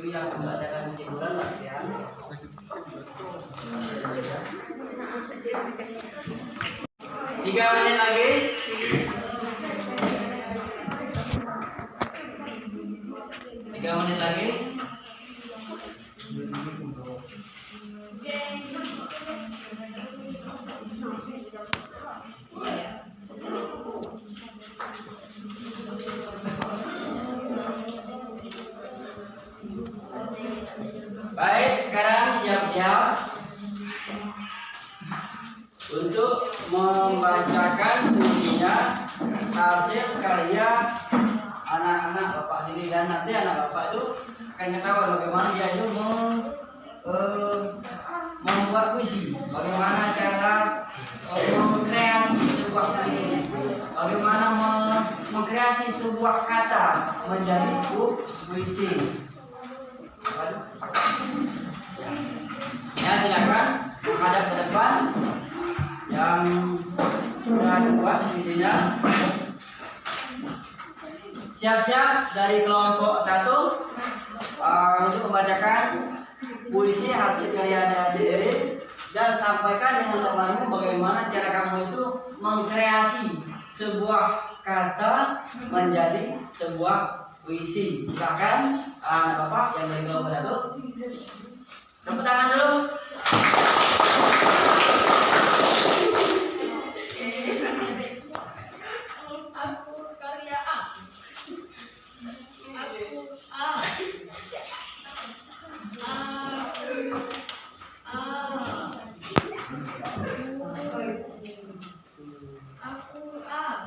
Itu yang membacakan kesimpulan latihan. 3 menit lagi. 3 menit lagi. Baik, sekarang siap-siap. untuk membacakan puisinya hasil karya anak-anak bapak sini, dan nanti anak bapak itu akan ketahui bagaimana dia itu membuat puisi, bagaimana cara mengkreasi sebuah puisi, bagaimana mengkreasi sebuah kata menjadi puisi. Ya, silakan menghadap ke depan yang sudah dibuat puisinya. Siap-siap dari kelompok 1 untuk membacakan puisi hasil karya Anda sendiri, dan sampaikan dengan temanmu bagaimana cara kamu itu mengkreasi sebuah kata menjadi sebuah puisi. Silakan anak bapak yang dari kelompok 1. Tepuk tangan dulu. Aku karya A. Aku A. Aku A.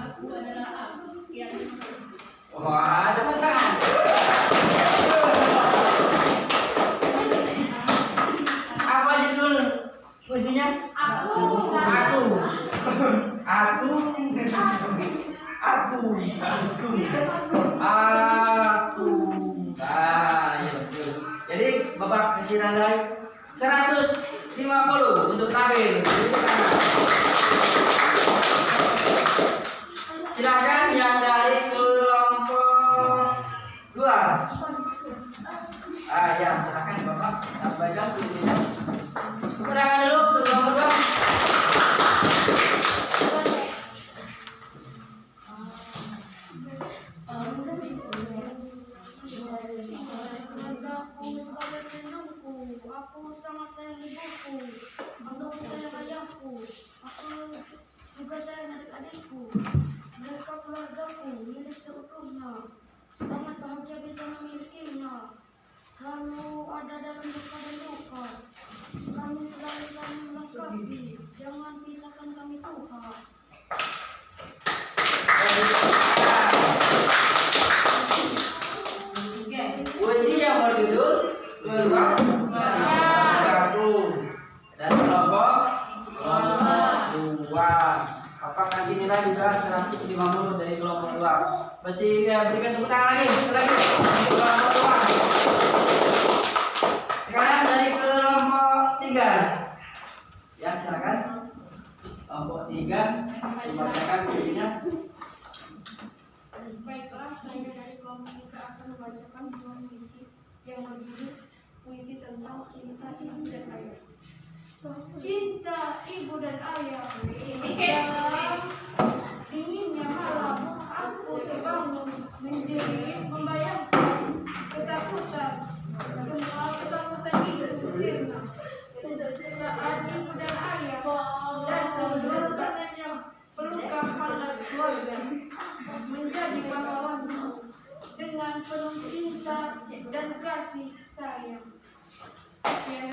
Aku adalah A. Sekian. Wah, tepuk tangan. Apa judul puisinya? Aku. Aku. Aku. Ya betul. Jadi bapak kasih nilai 150 untuk tabir. Silakan yang dari kelompok 2. Ya, silakan bapak sampaikan puisinya. Kurangan dulu untuk kelompok 2. Aku sangat sayang ibuku, aku sayang ayahku, aku juga sayang adik-adikku. Mereka keluargaku, milik seutuhnya. Sangat bahagia bisa memilikinya. Selalu ada dalam duka dan duka. Kami selalu saling melengkapi. Jangan pisahkan kami Tuhan. Puisi yang berjudul Keluar Aku dan kelompok 2. Apa kasih nilai juga 150 dari kelompok 2. Masih berikan tepuk tangan lagi untuk kelompok 2. Sekarang dari kelompok 3. Ya, silakan. Kelompok 3 membacakan puisinya. Baiklah, saya dari kelompok 3 akan membacakan sebuah puisi yang berjudul Puisi tentang Cinta Ibu dan Ayah. Cinta ibu dan ayah. Dalam dinginnya malam, aku terbangun menjerit membayangkan ketakutan. Semua ketakutan itu sirna saat ibu dan ayah datang berkatanya pelukan hangat keluarga menjadi pahlawanku dengan penuh cinta dan kasih sayang. Sekian.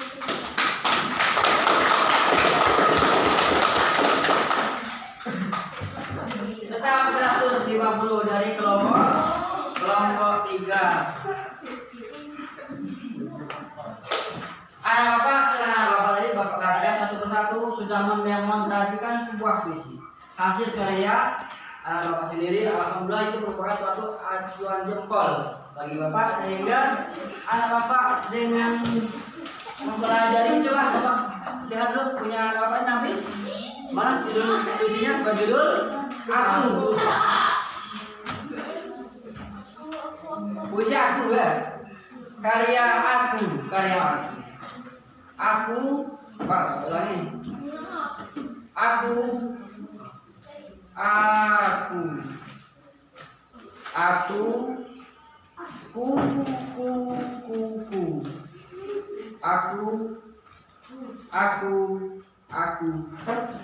Tetap 150 dari kelompok 3. Anak bapak, setelah anak bapak tadi bapak perhatikan satu persatu sudah mendemonstrasikan sebuah puisi hasil karya anak bapak sendiri. Alhamdulillah itu merupakan suatu acuan jempol bagi bapak, sehingga anak bapak dengan mempelajari, coba bapak lihat dulu punya anak bapak nanti mana judul puisinya, berjudul Aku. Puisi aku ya, karya aku. Aku, Pak, ulangi. Aku.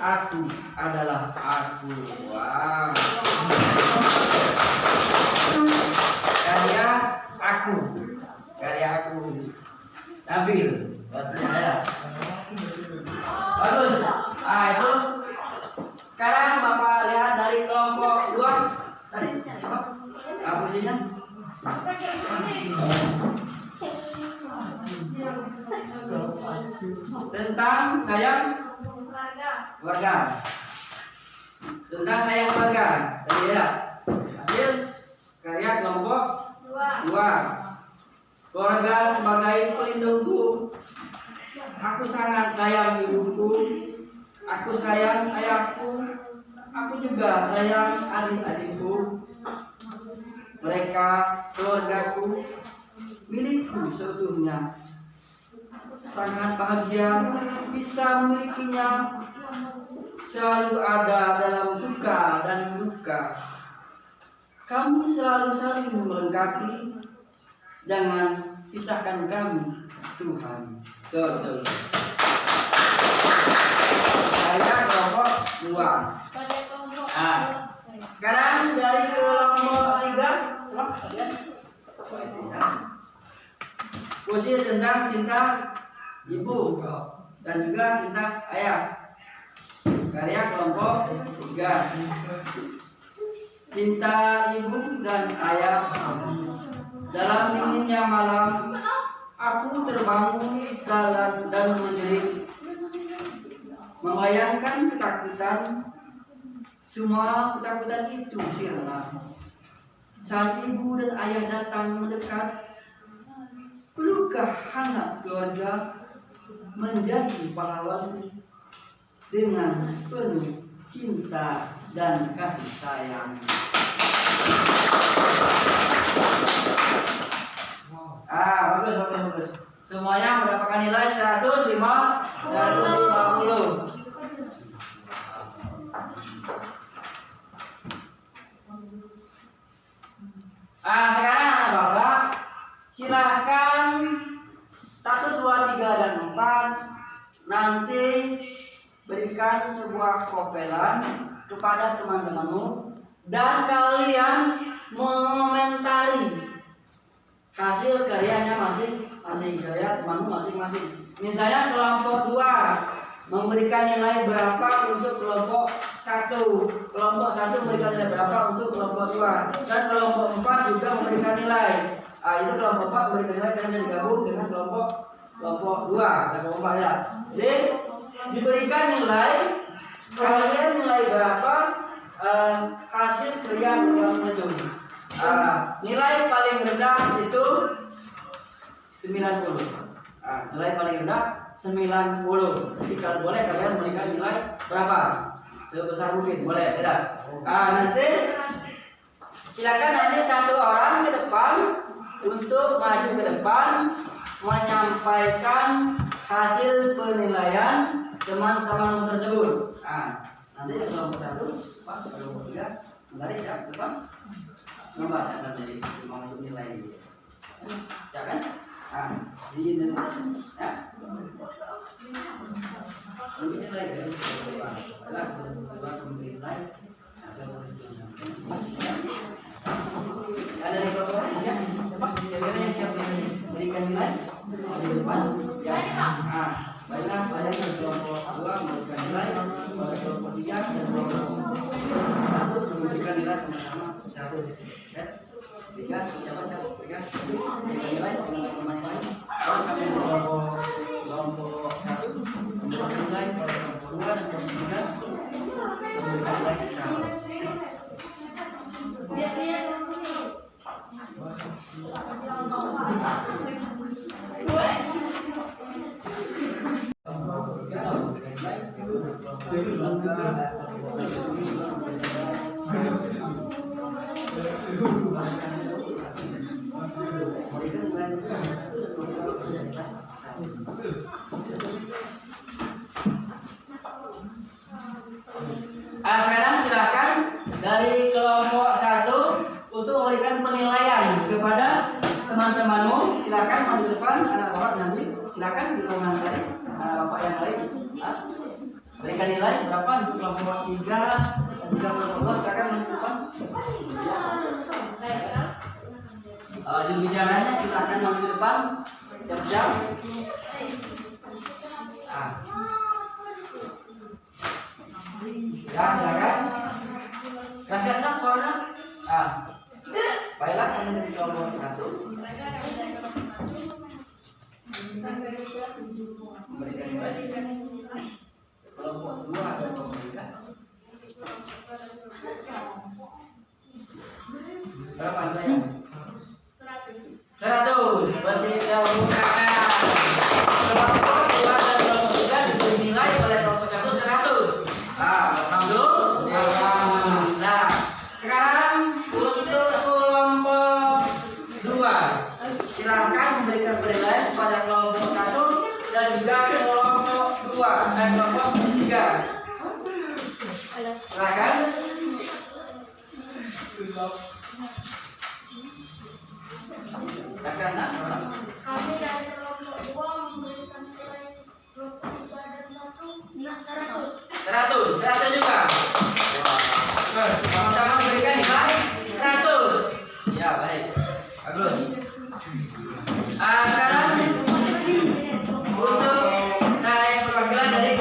Aku adalah aku. Wow. Karya aku. Nabil. Bahasanya ya. Bagus. Ah itu. Sekarang Bapak lihat dari kelompok 2 tadi. Apa sihnya? Tentang sayang keluarga. Tentang sayang keluarga. Tadi ya. Hasil karya kelompok 2. Keluarga sebagai pelindungku. Aku sangat sayang ibuku. Aku sayang ayahku. Aku juga sayang adik-adikku. Mereka keluargaku, milikku seutuhnya. Sangat bahagia bisa memilikinya. Selalu ada dalam suka dan duka. Kami selalu saling melengkapi. Jangan pisahkan kami, Tuhan. Betul. Saya kelompok 2. Sekarang dari kelompok 3. Puisi tentang cinta ibu dan juga cinta ayah. Karya kelompok 3. Cinta ibu dan ayah. Dalam dinginnya malam, aku terbangun dan menjerit, membayangkan ketakutan. Semua ketakutan itu sirna. Saat ibu dan ayah datang mendekat, pelukah hangat keluarga menjadi pahlawan dengan penuh cinta dan kasih sayang. Bagus. Semuanya mendapatkan nilai 150. Sekarang Bapak silakan 1, 2, 3, dan 4 nanti berikan sebuah propelan kepada teman-temanmu dan kalian mengomentari hasil karyanya masing-masing, karya temanmu masing-masing. Misalnya kelompok 2 memberikan nilai berapa untuk kelompok 1, kelompok 1 memberikan nilai berapa untuk kelompok 2, dan kelompok 4 juga memberikan nilai. Itu kelompok 4 memberikan nilai dan digabung dengan kelompok 2 dan kelompok 4 ya. Jadi diberikan nilai, kalian nilai berapa hasil kerja yang menunjuk. Nilai paling rendah itu 90. Nilai paling rendah 90. Jadi kalau boleh kalian berikan nilai berapa? Sebesar mungkin, boleh tidak? Nanti silakan nanti satu orang ke depan untuk maju ke depan menyampaikan hasil penilaian teman-teman tersebut. Nanti yang kelompok 1, Pak, kelompok 3, menarik ya depan. Nomor nanti mau untuk nilai. Jangan. Di ini ya. Untuk nilai ya. Adalah sebuah nilai. Ada di kelompok ya. Siapa yang siap memberikan nilai di depan? Ya. Baiklah, saya ke kelompok 2 memberikan nilai, pada kelompok 3 dan kelompok 1 memberikan nilai sama-sama 100. Ya, 3 siapa 3 nilai dengan teman lain. Kalau kami kelompok 1 memberikan nilai, pada kelompok 2 dan kelompok 3 memberikan nilai 100. Sekarang silakan dari kelompok 1 untuk memberikan penilaian kepada teman-temanmu. Silakan maju depan, anak bapak nanti silakan dikomentari anak bapak yang lain. Berikan nilai berapa untuk kelompok 3 dan juga kelompok 2. Silakan maju depan. Juru bicaranya silakan maju depan Siap-siap. Ya, silakan. Gas-gasan suaranya. Baiklah, kamu menjadi kelompok 1. Memberikan kelompok 2 ada memberikan. Berapa nilainya? 100. Bersih dahulukan. Kelompok 2 dan kelompok 3 diberi nilai oleh kelompok 1 100. Alhamdulillah. Sekarang untuk kelompok 2, silakan memberikan penilaian kepada kelompok 1 dan juga kelompok 2 dan kelompok 3. Silakan. Kami dari kelompok 2 memberikan nilai kelompok 3 dan 1 100. 100 juga. Sama-sama memberikan nilai 100. Ya, baik. Bagus. Sekarang untuk naik perwakilan dari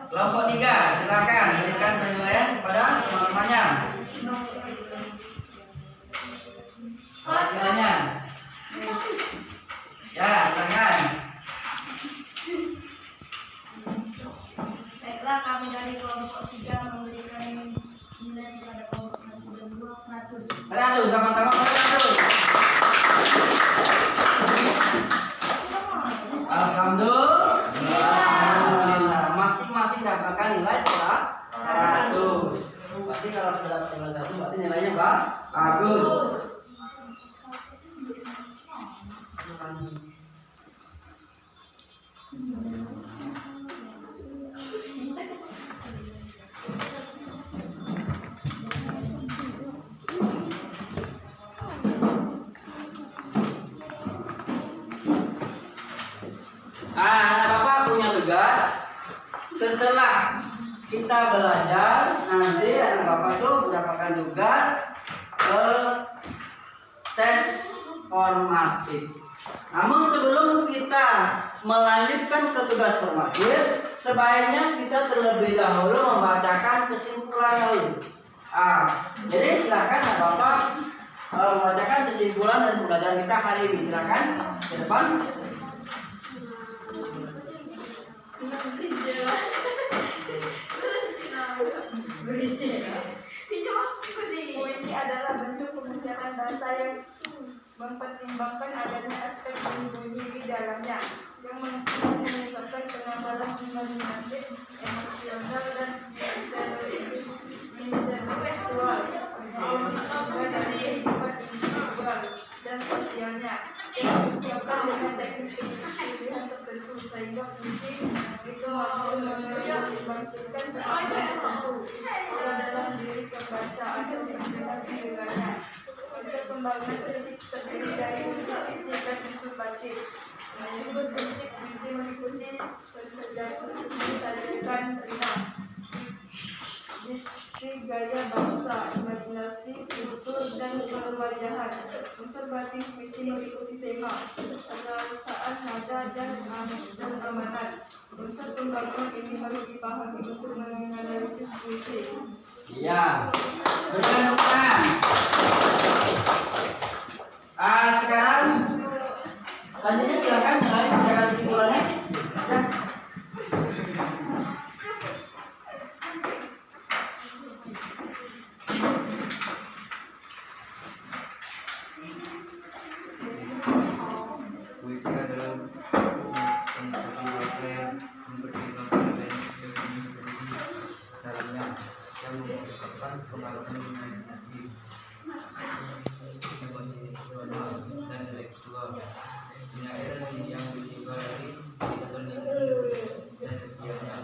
kelompok 3, silakan berikan penilaian kepada teman-temannya. Perwakilannya. Ya, silakan. Baiklah, kami dari kelompok 3 memberikan nilai kepada kelompok 1 dan 2 100. 100 sama-sama 100. Alhamdulillah. Masing-masing dapatkan nilai 100. Berarti kalau sudah dapat nilai 100 berarti nilainya bagus. Bapak punya tugas. Setelah kita belajar, nanti anak Bapak itu mendapatkan tugas tes formatif. Namun sebelum kita melanjutkan ke tugas formatif, sebaiknya kita terlebih dahulu membacakan kesimpulannya dulu. Jadi silakan anak Bapak membacakan kesimpulan dan pembelajaran kita hari ini. Silakan ke depan. Puisi adalah bentuk pembicaraan bahasa yang mempertimbangkan adanya aspek bunyi di dalamnya yang menyebabkan penambahan imajinatif, emosional dan intelektual dan sosialnya yang disiapkan dengan teknik pilihan tertentu sehingga puisi itu mampu membangkitkan perasaan tertentu dalam diri pembaca atau dengan pikirannya. Untuk pembangunan prinsip terdiri dari unsur isi dan unsur batin. Menurut prinsip puisi meliputi mensajikan terima, diksi gaya bahasa, imajinasi, kultur dan perwajahan. Unsur batin puisi meliputi tema, perasaan, nada dan amanat. Unsur pembangunan ini harus dipahami untuk menganalisis puisi. Iya. Berikan tangan. Sekarang selanjutnya silakan mulai membacakan kesimpulannya. Puisi adalah menyikapi bahasa yang mempertimbangkan dalamnya yang mengungkapkan pengalaman imajinasi, emosional dan intelektual, penyair yang diibarati dan sosialnya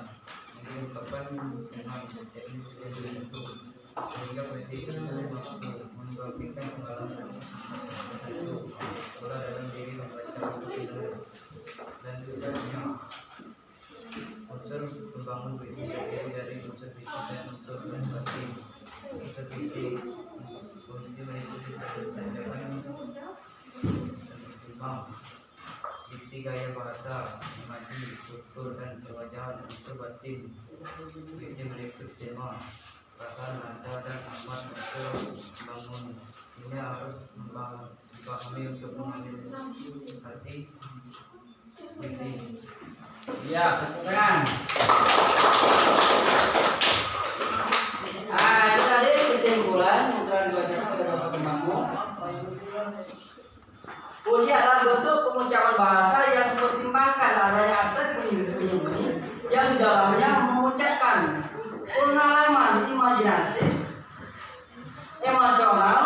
yang diungkapkan dengan teknik tertentu sehingga puisi itu mampu membangkitkan pengalaman tertentu pula dalam diri membaca dan juga unsur membangun puisi terdiri dari unsur fisik dan unsur batin. Unsur fisik puisi meliputi persamaan Isi gaya bahasa, imaji, tutur dan perwajahan unsur batin. Puisi berikut tema perasaan nada dan amat unsur bangun. Ini harus dipahami untuk mengambil kasih puisi. Ya, tangan. Itu tadi kesimpulan yang telah dibacakan oleh Bapak Temanmu. Puisi adalah bentuk pengucapan bahasa yang mempertimbangkan adanya aspek penyembunyi yang di dalamnya mengucapkan pengalaman imajinasi, emosional,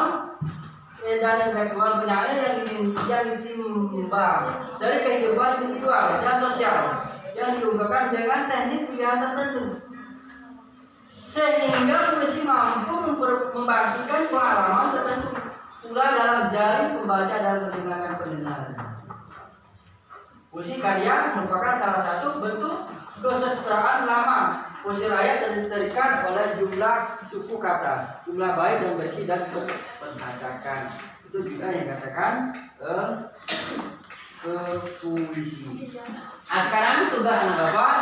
dan intelektual penyair yang ditimbang dari kehidupan individual dan sosial yang diungkapkan dengan teknik pilihan tertentu, sehingga puisi mampu membagikan pengalaman tertentu pula dalam jari pembaca dan pendengar. Puisi karya merupakan salah satu bentuk kesusastraan lama. Puisi rakyat terikat oleh jumlah suku kata, jumlah bait dan bersih dan persacakan. Itu juga yang dikatakan ke puisi. Nah, sekarang tugas anak bapak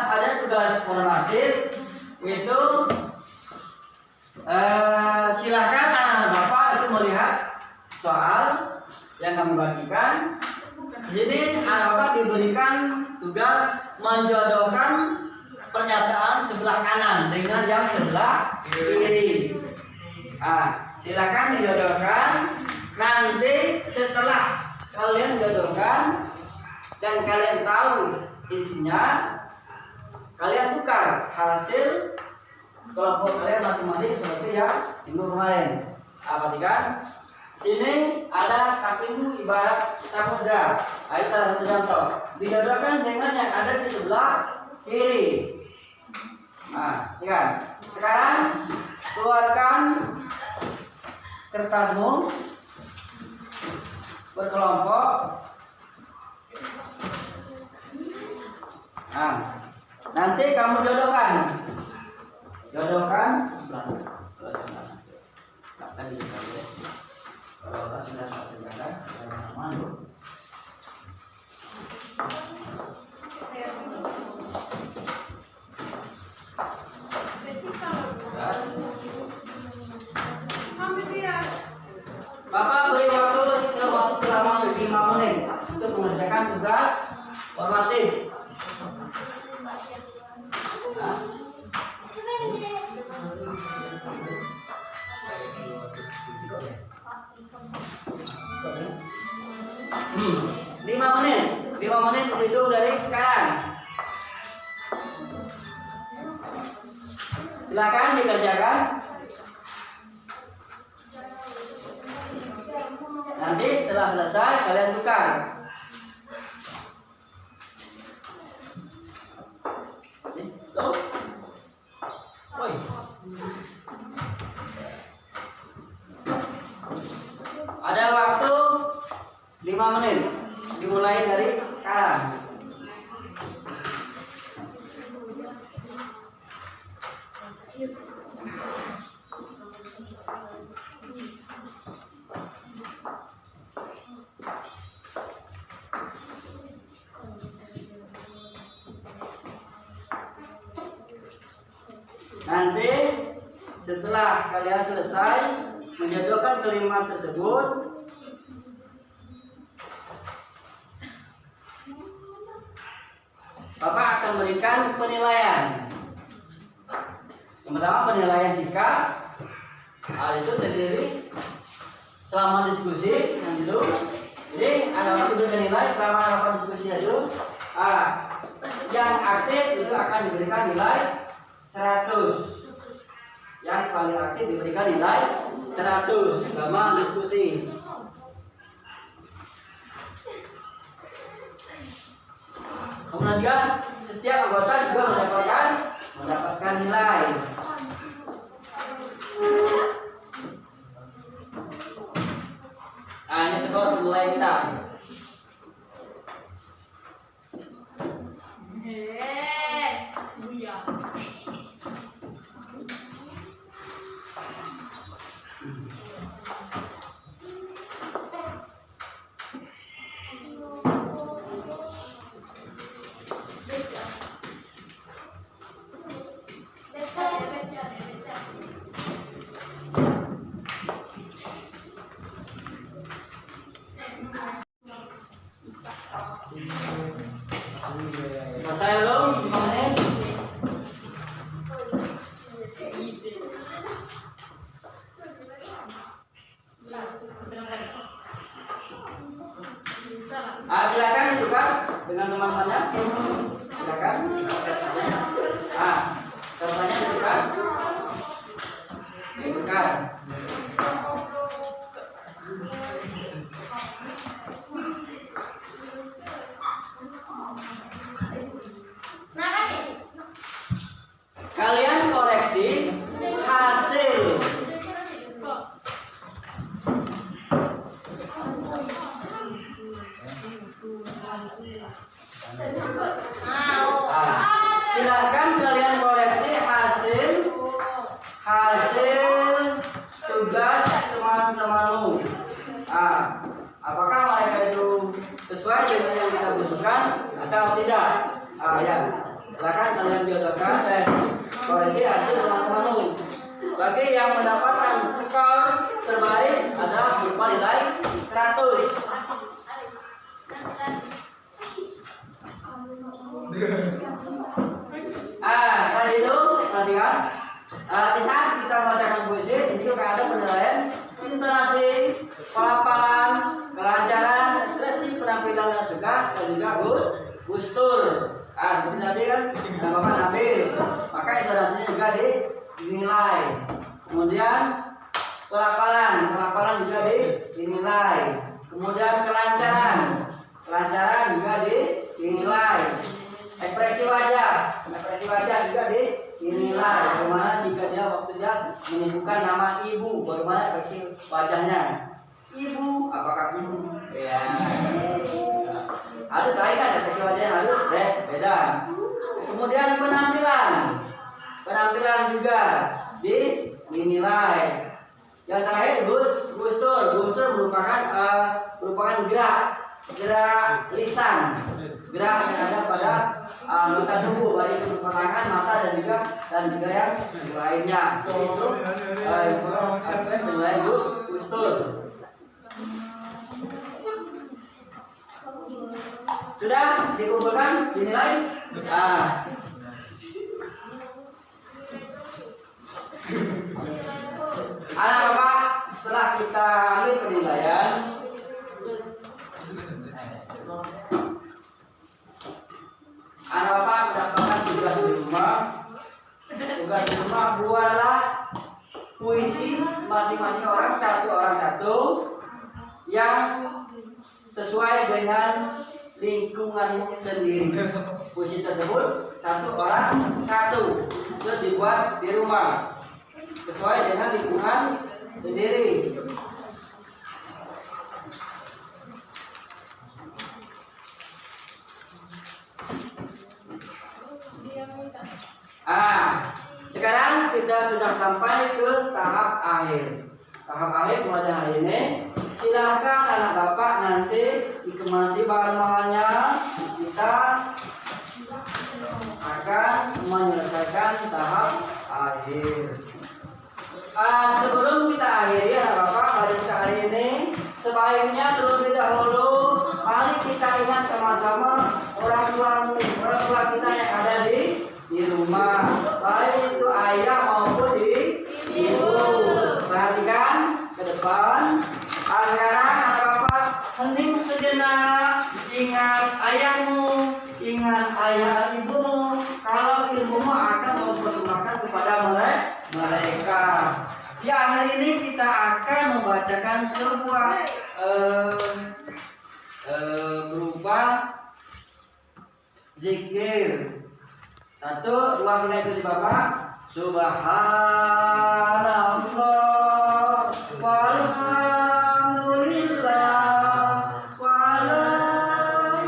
ada tugas formatif, yaitu silakan anak bapak itu melihat soal yang kami bagikan. Di sini anak bapak diberikan tugas menjodohkan pernyataan sebelah kanan dengan yang sebelah kiri. Silakan dijodohkan. Nanti setelah kalian jodohkan dan kalian tahu isinya, kalian tukar hasil kelompok kalian masing-masing seperti yang minggu kemarin. Perhatikan, sini ada kasihmu ibarat samudra. Ayo salah satu contoh. Dijodohkan dengan yang ada di sebelah kiri. Lihat. Sekarang keluarkan kertasmu berkelompok. Nanti kamu jodohkan. Bapak beri waktu selama 5 menit untuk mengerjakan tugas formatif. Lima menit berhitung dari sekarang. Silakan dikerjakan. Nanti setelah selesai kalian tukar. Ada waktu 5 menit dimulai dari sekarang. Nanti setelah kalian selesai menjodohkan kalimat tersebut, Bapak akan berikan penilaian. Yang pertama penilaian sikap. Itu terdiri selama diskusi yang itu. Jadi ada waktu berikan nilai selama melakukan diskusi itu. Yang aktif itu akan diberikan nilai 100. Yang paling aktif diberikan nilai 100 selama diskusi. Kemudian setiap anggota juga mendapatkan nilai. Ini skor penilaian kita. Silakan ditukar dengan teman-temannya. Silakan. Contohnya ditukar. Ditukar. Kalian koreksi hasil. Silakan kalian koreksi hasil tugas teman-temanmu. Apakah mereka itu sesuai dengan yang kita butuhkan atau tidak? Ya, silakan kalian jodohkan dan koreksi hasil teman-temanmu. Bagi yang mendapatkan skor terbaik adalah berupa nilai 100. Tadi itu perhatikan. Di saat kita membacakan puisi, itu ada penilaian intonasi, pelafalan, kelancaran, ekspresi, penampilan yang suka, dan juga gustur. Seperti tadi kan, yang Bapak ambil, maka intonasinya juga dinilai. Kemudian pelafalan juga dinilai. Kemudian kelancaran juga dinilai. Ekspresi wajah juga dinilai. Bagaimana jika dia waktu dia menyebutkan nama ibu, bagaimana ekspresi wajahnya? Ibu, apakah ibu? Ya. Harus lain kan ekspresi wajahnya harus beda. Kemudian penampilan juga dinilai. Yang terakhir gustur merupakan gerak lisan, gerak yang ada pada anggota tubuh, baik itu berupa tangan, mata dan juga yang lainnya. Itu aspek penilaian gustur. Sudah dikumpulkan dinilai. Anak Bapak, setelah kita ambil penilaian, anak Bapak mendapatkan tugas di rumah. Tugas di rumah, buatlah puisi masing-masing orang satu yang sesuai dengan lingkunganmu sendiri. Puisi tersebut satu orang terus dibuat di rumah sesuai dengan lingkungan sendiri. Sekarang kita sudah sampai ke tahap akhir. Tahap akhir mulai hari ini. Silahkan anak Bapak nanti dikemasi bahan-bahannya. Kita akan menyelesaikan tahap akhir. Sebelum kita akhiri anak Bapak pada hari ini, sebaiknya terlebih dahulu mari kita ingat sama-sama orang tua kita yang ada di rumah, baik itu ayah maupun ibu. Perhatikan ke depan. Sekarang anak Bapak hening sejenak, ingat ayahmu, ingat ayah ibumu. Kalau ilmumu akan mempersembahkan kepada mereka. Di akhir ini kita akan membacakan sebuah berupa zikir. 1, 2, 3 itu di Bapak. Subhanallah walhamdulillah wala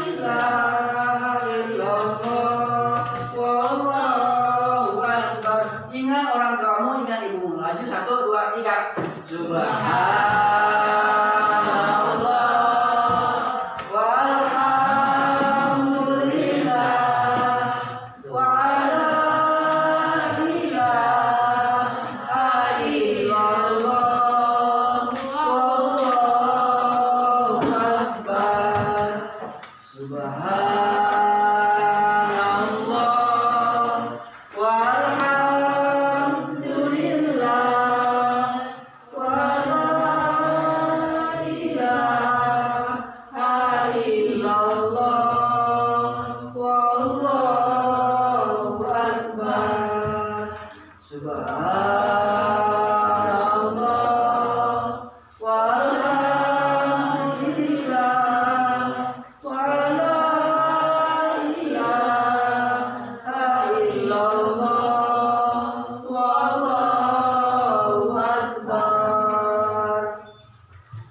ilaha illallah wallahu akbar. Ingat orang tuamu, ingat ibumu. Laju 1, 2, 3. Subhanallah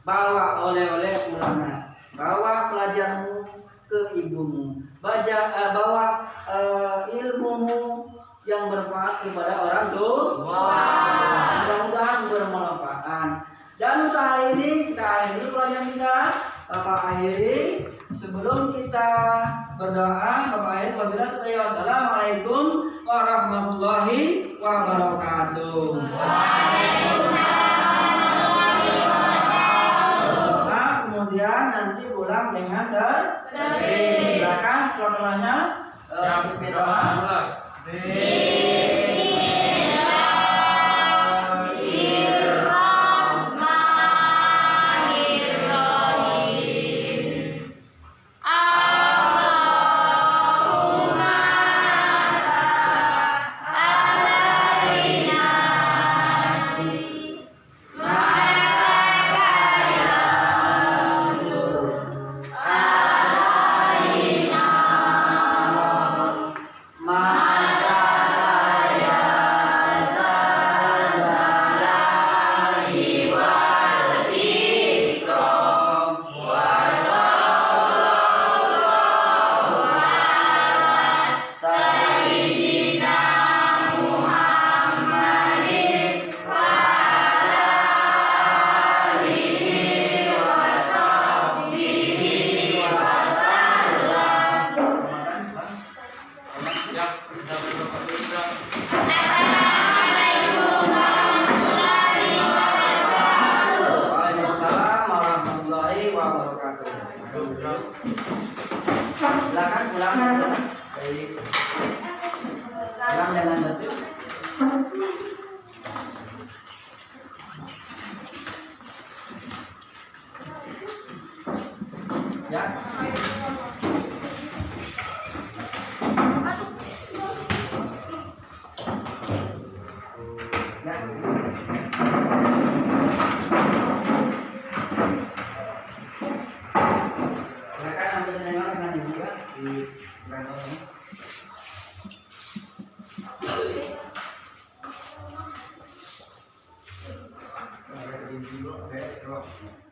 bawa oleh-oleh pulangnya, bawa pelajarmu ke ibumu, bawa ilmumu yang bermanfaat kepada orang tua. Mudah-mudahan bermanfaat. Dan untuk hari ini kita akhiri pelajaran kita. Bapak akhiri sebelum kita berdoa. Bapak akhiri wabillahi taufiq. Wassalamualaikum warahmatullahi wabarakatuh. Doa kemudian nanti pulang dengan tertib. Silakan keluarganya pimpin doa. Silakan pulang dengan tertib. Ya. Di